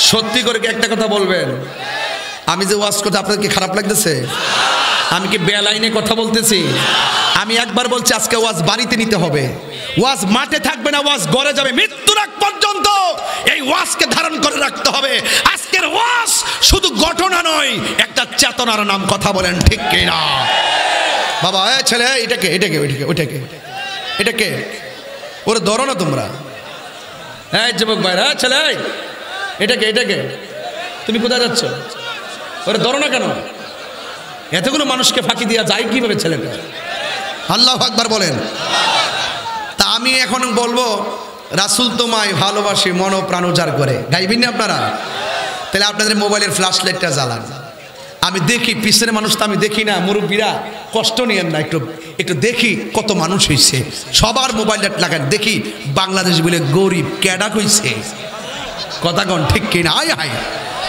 সত্যি করে কি একটা কথা বলবেন? আমি যে ওয়াজ করতে আপনাদের কি খারাপ লাগতেছে? আমি কি বেলাইনে কথা বলতেছি? আমি একবার বলছি আজকে ওয়াজ বাড়িতে নিতে হবে, ওয়াজ মাঠে থাকবে না, ওয়াজ ঘরে যাবে। মৃত্যুর আগ পর্যন্ত এই ওয়াজকে ধারণ করে রাখতে হবে। আজকের ওয়াজ শুধু ঘটনা নয়, একটা চেতনার নাম, কথা বলেন ঠিক কিনা? বাবা এ ছেলে এটাকে এটাকে ওইটাকে ওইটাকে এটাকে ওরে ধরো না তোমরা। হ্যাঁ যুবক ভাইরা ছেলে এটাকে এটাকে তুমি কোথায় যাচ্ছ? ওরে ধরো না কেন? এতগুলো মানুষকে ফাঁকি দেওয়া যায় কিভাবে ছেলেটা? আল্লাহু আকবার বলেন। তা আমি এখন বলবো রাসূল তোমায় ভালোবাসি মন ও প্রাণ উজাড় করে, গাইবেন না আপনারা? তাহলে আপনাদের মোবাইলের ফ্ল্যাশ লাইটটা জ্বালান। আমি দেখি পিছনের মানুষ তো আমি দেখি না, মুরব্বীরা কষ্ট নিয়েন না, একটু একটু দেখি কত মানুষ হয়েছে। সবার মোবাইল লাইট লাগান, দেখি বাংলাদেশ বলে গরিব ক্যাডা হয়েছে, কথা কন ঠিক কিনা? আয় হায়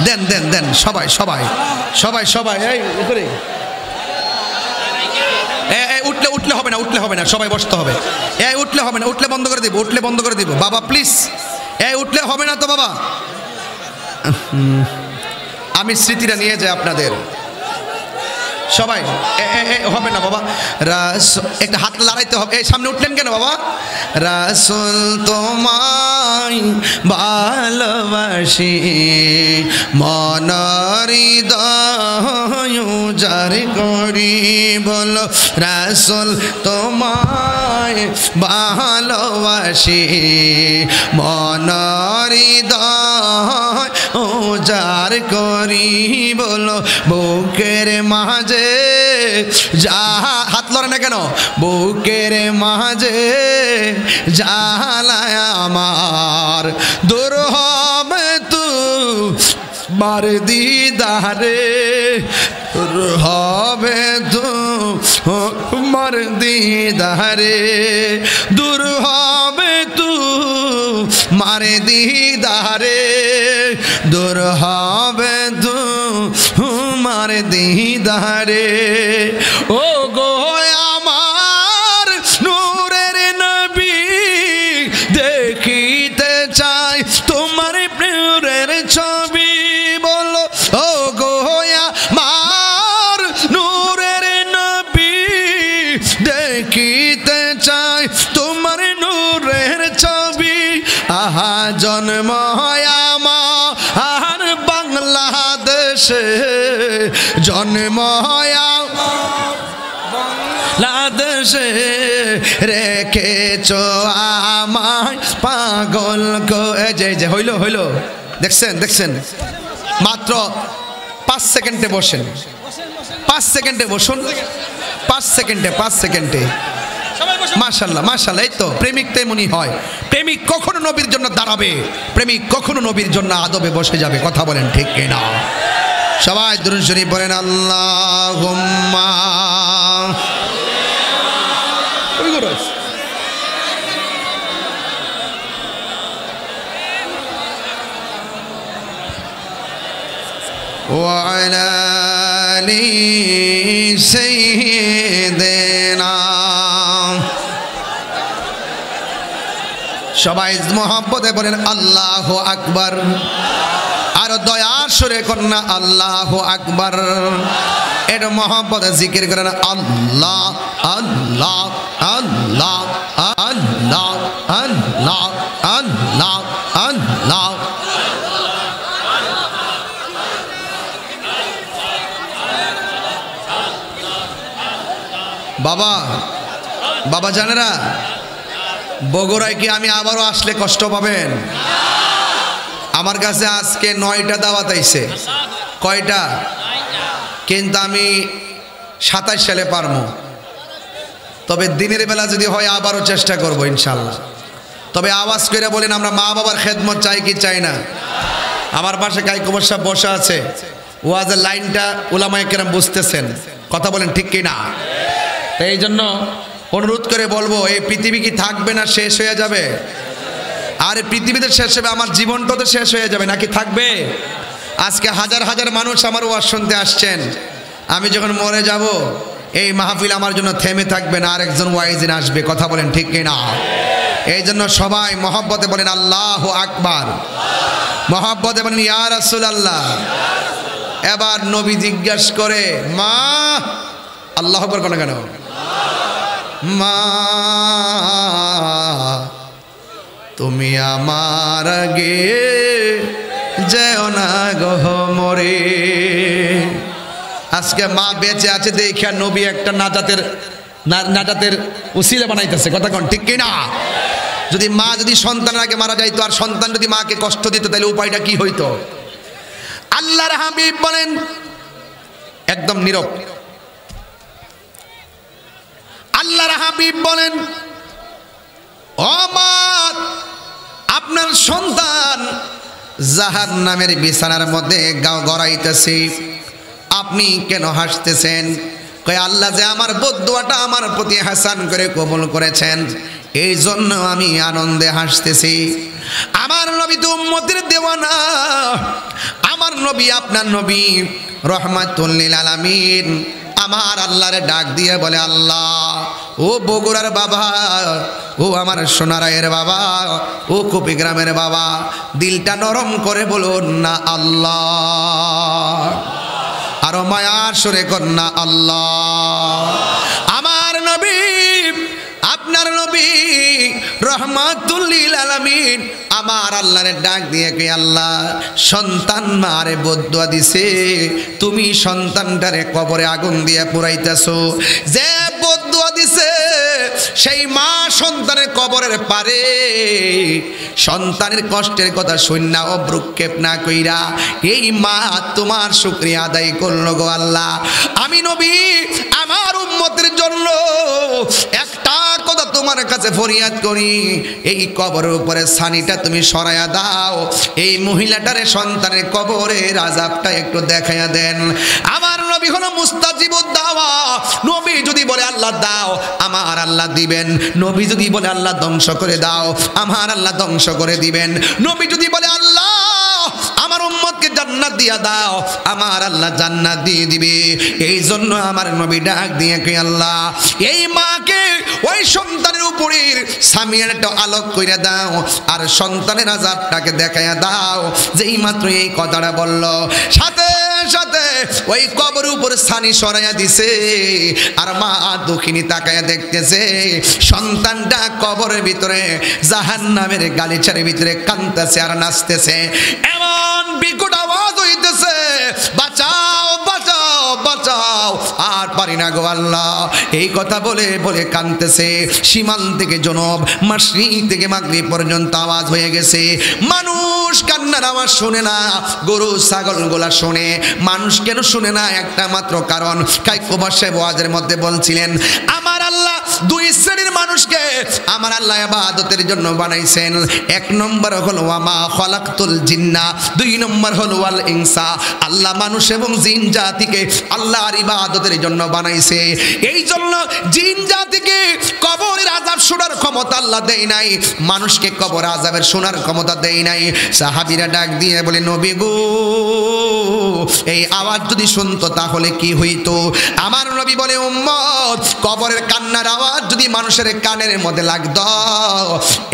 দেন দেন দেন সবাই সবাই সবাই সবাই এই উপরে উঠলে উঠলে হবে না, উঠলে হবে না, সবাই বসতে হবে। এই উঠলে হবে না, উঠলে বন্ধ করে দিব, উঠলে বন্ধ করে দিব বাবা প্লিজ। এই উঠলে হবে না তো বাবা, আমি স্মৃতিটা নিয়ে যাই আপনাদের। সবাই হবে না বাবা, একটা হাত লড়াইতে হবে। এই সামনে উঠলেন কেন বাবা? রাসূল তোমায় ভালোবাসি মন হৃদয় উজাড় করি, বলো রাসূল তোমায় ভালোবাসি মন হৃদয় উজাড় করি, বলো বুকের মাঝে যা, হাত লড়ে না কেন? বুকের মাঝে জ্বালায় আমার, দূর হবে তু মার দিদারে হবে তোমার দিদারে, দূর হবে তোমার দিদারে, দূর হবে তোমার দিদারে। ও গো আমার নূরের নবী, দেখিতে চাই তোমার প্রেমের ছবি। বলো ও গো আমার নূরের নবী, দেখিতে চাই তোমার নূরের ছবি। আহা জন্ম আমার বাংলাদেশে, জন্ম বাংলাদেশে, রেখেছ আমায় পাগল যে হইল হইল। দেখছেন দেখছেন, মাত্র 5 সেকেন্ডে বসেন, 5 সেকেন্ডে বসুন, 5 সেকেন্ডে, 5 সেকেন্ডে। মাশাআল্লাহ মাশাআল্লাহ। এই তো প্রেমিক তেমনি হয়। প্রেমিক কখনো নবীর জন্য দাঁড়াবে, প্রেমিক কখনো নবীর জন্য আদবে বসে যাবে। কথা বলেন ঠিক কিনা? সবাই দুরূদ শরীফ পড়েন আল্লাহুম্মা। ওয়া আলা আলি সাইয়্যিদিনা। সবাই মোহাব্বতে বলেন আল্লাহু আকবার। আর দয়ার সুরে কন্যা আল্লাহু আকবার। এর মোহাব্বতে জিকির করেন আল্লাহ আল্লাহ আল্লাহ আল্লাহ আল্লাহ আল্লাহ আল্লাহ। বাবা বাবা জানেরা, বগুড়ায় কি আমি আবারও আসলে কষ্ট পাবেন? আমার কাছে আজকে 9টা দাওয়াত আইছে। কয়টা? কিন্তু আমি 27 সালে পারবো। তবে দিনের বেলা যদি হয় আবারও চেষ্টা করব ইনশাল্লাহ। তবে আওয়াজ করে বলেন আমরা মা বাবার খেদমত চাই কি চাই না? আমার পাশে কাইকুমর সাহেব বসা আছে, ওয়াজের লাইনটা উলামায়ে কেরাম বুঝতেছেন। কথা বলেন ঠিক কি না? এই জন্য অনুরোধ করে বলবো, এই পৃথিবী কি থাকবে না শেষ হয়ে যাবে? আর পৃথিবীতে শেষ হবে, আমার জীবনটা তো শেষ হয়ে যাবে নাকি থাকবে? আজকে হাজার হাজার মানুষ আমার ওয়াজ শুনতে আসছেন। আমি যখন মরে যাব, এই মাহফিল আমার জন্য থেমে থাকবে না, আরেকজন ওয়াইজিন আসবে। কথা বলেন ঠিক কি না? এই জন্য সবাই মহব্বতে বলেন আল্লাহু আকবার, মহব্বতে বলেন ইয়া রাসূলুল্লাহ। এবার নবী জিজ্ঞেস করে, মা আল্লাহু আকবার কোন কেন? মা তুমি আমার আগে যেও না গো মরে। আজকে মা বেঁচে আছে দেখে নবী একটা নাজাতের উসিলা বানাইতেছে। কথা কোন ঠিক কি না? যদি মা যদি সন্তানের আগে মারা যাইতো, আর সন্তান যদি মাকে কষ্ট দিত, তাহলে উপায়টা কি হইতো? আল্লাহর হাবিব বলেন, একদম নীরব। আল্লাহর হাবিব বলেন, ও মা, আপনার সন্তান জাহান্নামের বিছানার মধ্যে গড়াইতেছে, আপনি কেন হাসতেছেন? কয় আল্লাহ যে আমার বদদুয়াটা আমার প্রতি হাসান করে কবুল করেছেন, এই জন্য আমি আনন্দে হাসতেছি। আমার নবী তো উম্মতের দেওয়ানা, আমার নবী আপনার নবী রহমাতুল লিল আলামিন। আমার আল্লাহরে ডাক দিয়ে বলে, আল্লাহ ও বগুড়ার বাবা, ও আমার সোনারায়ের বাবা, ও কুপিগ্রামের বাবা, দিলটা নরম করে বলুন না আল্লাহ। আরো মায়ার সুরে কন্যা আল্লাহ। আমার নবী আপনার নবী রহমাতুল লিল আলামিন আমার আল্লাহরে ডাক দিয়ে কে আল্লাহ সন্তান মারে বদদুয়া দিছে, তুমি সন্তানটারে কবরে আগুন দিয়ে পুরাইতেছো। যে বদদুয়া দিছে সেই মা সন্তানের কবরের পারে সন্তানের কষ্টের কথা শুননা ও ভ্রুক্ষেপ না কইরা এই মা তোমার শুকরিয়া আদায় করলো গো আল্লাহ। আমি নবী আমার উম্মতের জন্য একটা কথা তোমার কাছে ফরিয়াদ করি, এই কবরের উপরে ছানিটা তুমি সরাইয়া দাও, এই মহিলাটারে সন্তানের কবরের আযাবটা একটু দেখাইয়া দেন। আমার নবী হলো মুস্তাজিবুদ দাওয়া। নবী যদি বলে আল্লাহ দাও, আমার আল্লাহ দিবেন। নবী যদি বলে আল্লাহ ধ্বংস করে দাও, আমার আল্লাহ ধ্বংস করে দিবেন। নবী যদি বলে আল্লাহ আমার উম্মতকে জান্নাত দিয়া দাও, আমার আল্লাহ জান্নাত দিয়ে দিবে। এই জন্য আমার নবী ডাক দিয়ে কে আল্লাহ এই মাকে ওই সন্তানের উপরের সামিয়ার একটা আলোক কইরা দাও, আর সন্তানের আযাবটাকে দেখাইয়া দাও। যেই মাত্র এই কথাটা বলল, সাথে সাথে ওই কবরের উপর ছানি সরাইয়া দিছে। আর মা দুঃখিনী তাকায়া দেখতেছে সন্তানটা কবরের ভিতরে জাহান্নামের গালিচার ভিতরে কাঁদতেছে আর নাচতেছে। এমন বিকট আওয়াজ হইতেছে, বাঁচাও বাঁচাও বাঁচাও, আর পারি না গো আল্লাহ। এই কথা বলে বলে কাঁদতেছে। সীমান্ত থেকে জনব, মাশরিক থেকে মাগরিব পর্যন্ত আওয়াজ হয়ে গেছে। মানুষ কান্নার আওয়াজ শোনে না, গরু ছাগল গোলা শোনে। মানুষ কেন শুনে না? একটা মাত্র কারণ। কায়কোবা সাহেব ওয়াজের মধ্যে বলছিলেন, আমার আল্লাহ দুই শ্রেণীর মানুষকে আমার আল্লাহ ইবাদতের জন্য বানাইছেন। এক নম্বর হলো ওয়ামা খালাকতুল জিন্না, দুই নম্বর হলো ওয়াল ইনসা। আল্লাহ মানুষ এবং জিন জাতিকে আল্লাহর ইবাদতের জন্য বানাইছে। এই জন্য জিন জাতিকে কবরের আযাব শোনার ক্ষমতা আল্লাহ দেয় নাই, মানুষকে কবর আযাবের শোনার ক্ষমতা দেয় নাই। সাহাবীরা ডাক দিয়ে বলে, নবী গো, এই আওয়াজ যদি শুনতো তাহলে কি হইতো? আমার নবী বলে, উম্মত, কবরের কান্নার আওয়াজ যদি মানুষের কানের মধ্যে লাগতো,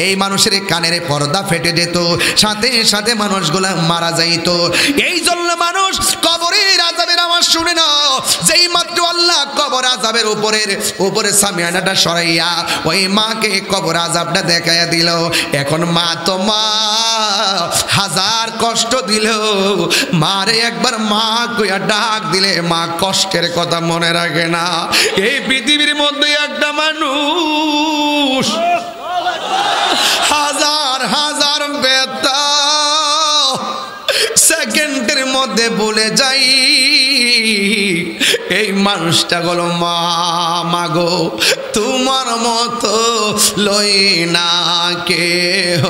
এই মানুষের কানের পর্দা ফেটে যেত, সাথে সাথে মানুষগুলা মারা যাইত। এই জন্য মানুষ কবরের আযাবের আওয়াজ শুনে না। যেই মাত্র আল্লাহ কবর আযাবের উপরে সামিয়ানাটা সরাইয়া ওই মাকে কবর আযাবটা দেখাইয়া দিল। এখন মা তো মা, হাজার কষ্ট দিল, মারে একবার মা কইয়া ডাক দিলে মা কষ্টের কথা মনে রাখে না। এই পৃথিবীর মধ্যে একটা মানুষ হাজার হাজার ব্যথা সেকেন্ডের মধ্যে ভুলে যাই। এই মানুষটা হলো মা। মাগো, তোমার মতো লই না কেহ,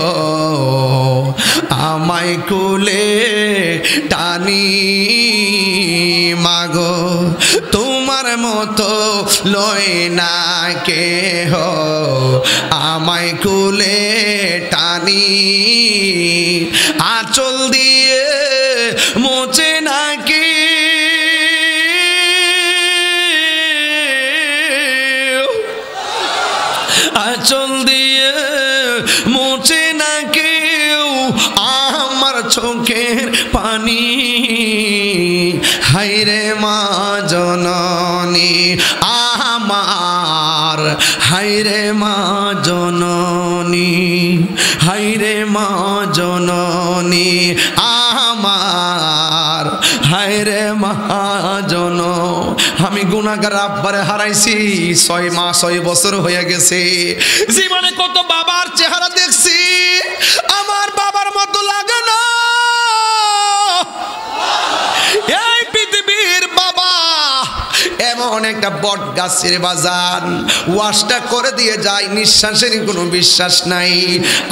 আমায় কুলে টানি। মাগো, তোমার মতো লই না কেহ, আমায় কুলে টানি। আঁচল দিয়ে মোচে নাকি আঁচল দিয়ে মোচে না কেউ আমার চোখের পানি। হায়রে মা জননী আমার, হায়রে মা জননী, হায়রে মা জননী আমার, হায়রে মা জন। আমি গুনাহগার আব্বারে হারাইছি, 6 মাস 6 বছর হয়ে গেছে। জীবনে কত বাবার চেহারা দেখছি, আমার বাবার মতো লাগে না। এই পৃথিবীর বাবা এমন একটা বট গাছের বাজান, ওয়াজটা করে দিয়ে যায়, নিঃশ্বাসের কোনো বিশ্বাস নাই।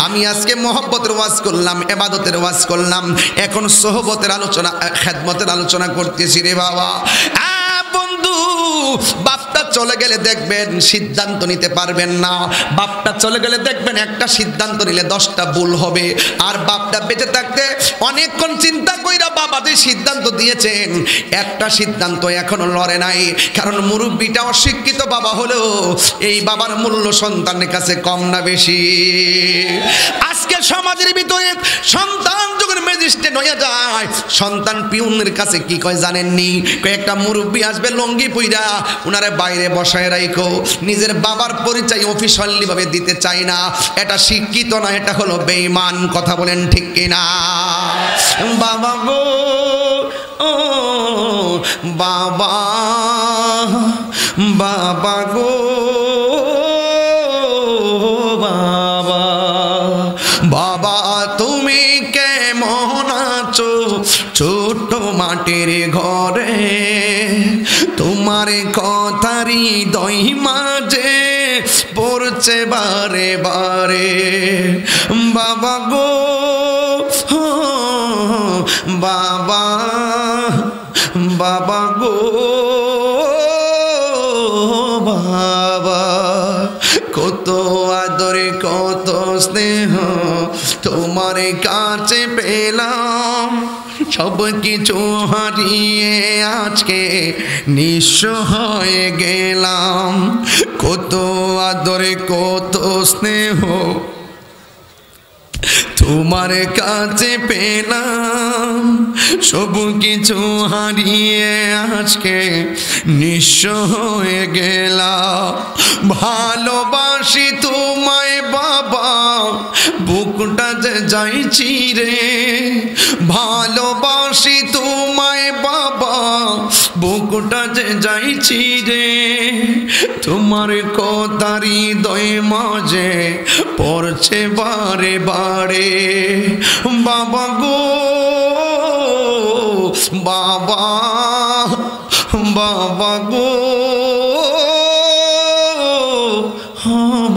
আমি আজকে মহব্বতের ওয়াজ করলাম, ইবাদতের ওয়াজ করলাম, এখন সোহবতের আলোচনা, খেদমতের আলোচনা করতেছি রে বাবা। বন্ধু, বাপটা চলে গেলে দেখবেন সিদ্ধান্ত নিতে পারবেন না। বাপটা চলে গেলে দেখবেন একটা সিদ্ধান্ত নিলে 10টা ভুল হবে। আর বাপটা বেঁচে থাকতে অনেকক্ষণ চিন্তা কইরা বাবা যে সিদ্ধান্ত দিয়েছেন, একটা সিদ্ধান্ত এখনো লড়ে নাই। কারণ মুরব্বিটা অশিক্ষিত বাবা হলেও এই বাবার মূল্য সন্তানের কাছে কম না বেশি? আজকে সমাজের ভিতরে সন্তান যখন ম্যাজিস্ট্রেট হয়ে যায়, সন্তান পিউনের কাছে কি কয় জানেননি? কয়েকটা মুরব্বি আসবে লঙ্গি পইরা, উনারে বাইরে বসায় রাখো। নিজের বাবার পরিচয় অফিসিয়ালি ভাবে দিতে চায় না। এটা শিক্ষিত না, এটা হলো বেঈমান। কথা বলেন ঠিক কিনা? বাবা গো, ও বাবা, বাবা গো বাবা, বাবা তুমি কেমন আছো ছোট্ট মাটির ঘরে তোমার কথারি দই মাঝে পড়ছে বারে বারে বাবা গো বাবা বাবা গো বাবা কত আদরে কত স্নেহ তোমার কাছে পেলাম সব কিছু হারিয়ে আজকে নিঃস্ব হয়ে গেলাম কত আদরে কত স্নেহ তোমার কাছে পেলাম সব কিছু হারিয়ে আজকে নিঃস্ব হয়ে গেলাম ভালোবাসি তোমায় বাবা বুকটা যে যাইছি রে ভালোবাসি তোমায় বাবা বুকটা যে যাইছি রে তোমার কথারি দই মাঝে পড়ছে বারে বারে বাবা গো বাবা বাবা গো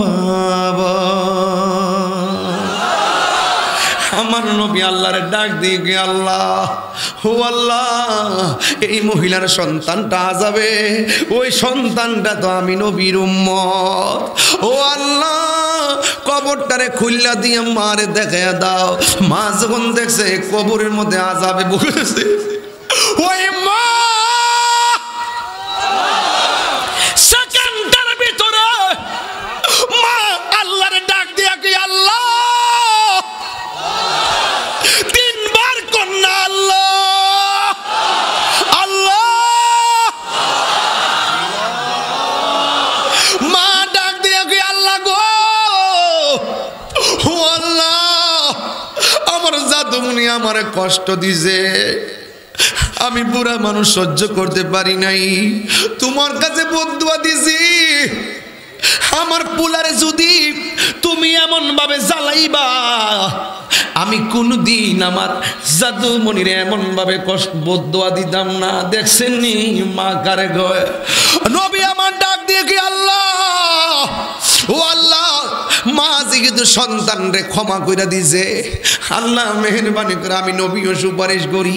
বাবা আমার নবী আল্লাহর ডাক দিয়ে গে আল্লাহ ও আল্লাহ এই মহিলার সন্তানটা যাবে ওই সন্তানটা তো আমি নবীর উম্মত ও আল্লাহ কবরটারে খুললা দিয়ে মারে দেখে দাও মা যখন দেখছে কবরের মধ্যে আযাবে বসেছে ওই মা সেকেন্ডের ভিতরে মা আল্লাহর ডাক দিয়া কি আল্লাহ তিনবার কন্যা আল্লাহ আল্লাহ মা ডাক দিয়া কি আল্লাহ গো ও আল্লাহ আমার জাদুমণি আমারে কষ্ট দিছে আমি বুড়া মানুষ সহ্য করতে পারি নাই তোমার কাছে বদদুয়া দিছি আমার পুলারে যদি তুমি এমন ভাবে জ্বালাইবা আমি কোনদিন আমার জাদুমণিরে এমন ভাবে কষ্ট বদদুয়া দিতাম না দেখছেন নি মা কারে গয় নবী আমার ডাক দিয়ে কি আল্লাহ ও আল্লাহ মা যেহেতু সন্তান রে ক্ষমা কইরা দিছে আল্লাহ মেহেরবানি করে আমি নবীও সুপারিশ করি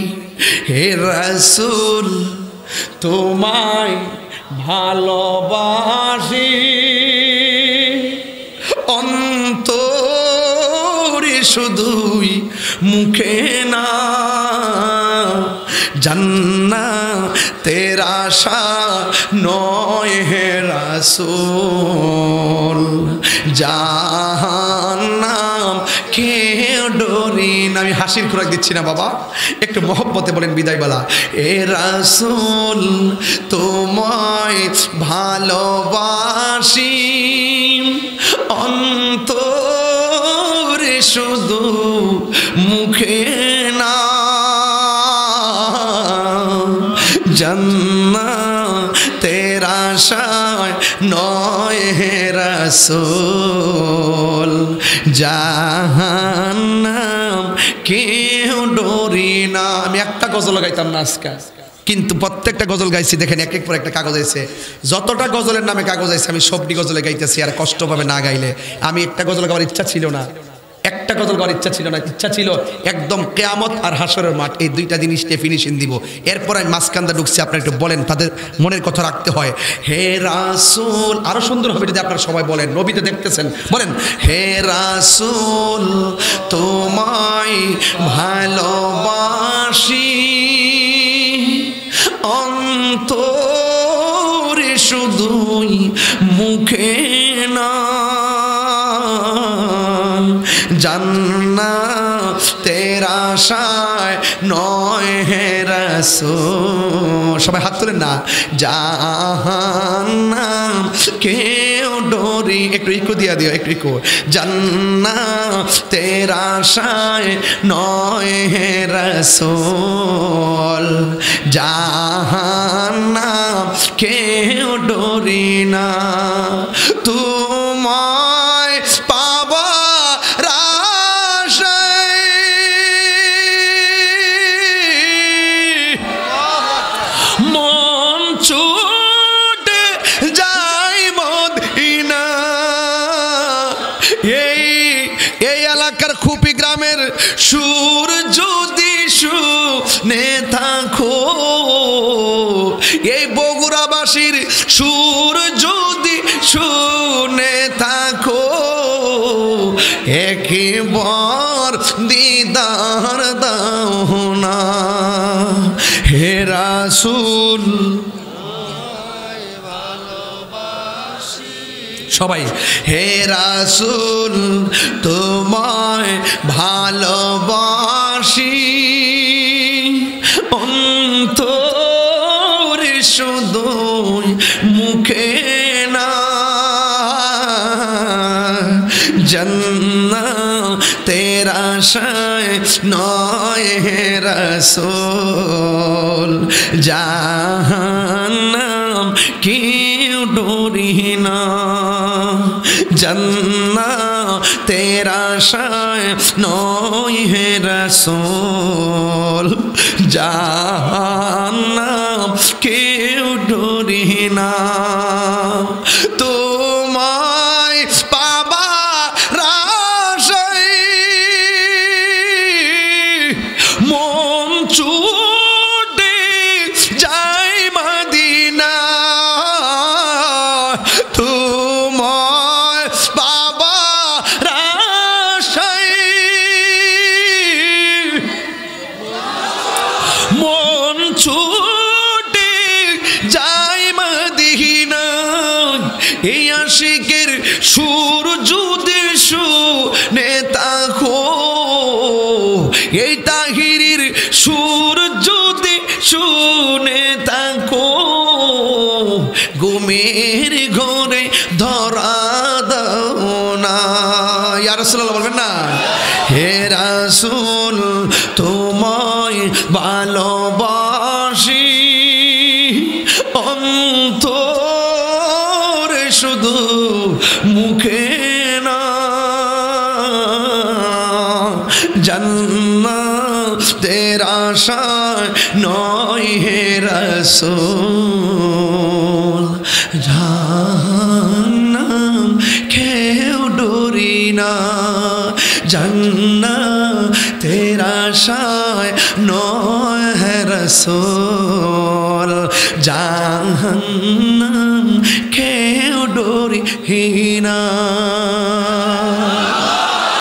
হে রাসূল তোমায় ভালোবাসি অন্তরে শুধুই মুখে না জান্নাতের আশা নয় হে রাসূল জাহান্নাম কেউ ডরি না আমি হাসির খোরাক দিচ্ছি না বাবা একটু মহব্বতে বলেন বিদায়বেলা এ রাসূল তোমায় ভালোবাসি অন্তরে শুধু মুখে না জান্নাতের আশায় নয় হে রাসূল জাহান্নাম কেউ ডরি না আমি একটা গজল গাইতাম না আজকে কিন্তু প্রত্যেকটা গজল গাইছি দেখেন এক এক পর একটা কাগজ আছে যতটা গজলের নামে কাগজ আছে আমি সবটি গজলে গাইতেছি আর কষ্ট পাবে না গাইলে আমি একটা গজল গাওয়ার ইচ্ছা ছিল না একটা গজল গাওয়ার ইচ্ছা ছিল না ইচ্ছা ছিল একদম কিয়ামত আর হাসরের মাঠ এই দুইটা জিনিস ডেফিনিশন দিব এরপর আমি মাঝখানটা ঢুকছি আপনারা একটু বলেন তাদের মনের কথা রাখতে হয় হে রাসূল আরো সুন্দর হবে যদি আপনারা সবাই বলেন নবীতে দেখতেছেন বলেন হে রাসূল তোমায় ভালোবাসি অন্তরে শুধুই মুখে না জান্নাতের আশায় নয় হে রাসূল সবাই হাত তুলেন না জাহান্নাম কেউ ডরি একটু ইকো দিয়া দিও একটু ইকো জান্নাতের আশায় নয় হে রাসূল জাহান্নাম কেউ ডরি না তোমায় পাবার আশায় সুর যদি শুনে থাকো, এই বগুড়াবাসীর সুর যদি শুনে থাকো, একবার দিদার দাও না হে রাসূল। সবাই হে রাসূল তোমায় ভালোবাসি, অন্তরে শুধু মুখে না, জান্নাতের আশায় নয় হে রাসূল, জাহান্নাম কেউ ডরি না, জান্নাতের আশায় নয় হে রাসূল, জাহান্নাম কেউ ডরি না। তোমায় পাবার আশায় মন ছুটে যায় মদিনা, তোমায় পাবার আশায় মন ছুটে যায় মদিনা। এই আশিকের সুর যদি শুনে থাকো, এই তাহিরির সুর যদি শুনে থাকো, ঘুমের ঘরে ধরা দাও না। ইয়া রাসূলুল্লাহ বলবেন না, হে রাসূল তোমায় ভালোবাসি, অন্তরে শুধু মুখে না, জান্নাতের আশায় নয় হে রাসূল, জাহান্নাম কেউ ডরি না, জান্নাতের আশায় নয় হে রাসূল, জাহান্নাম কেউ ডরি না।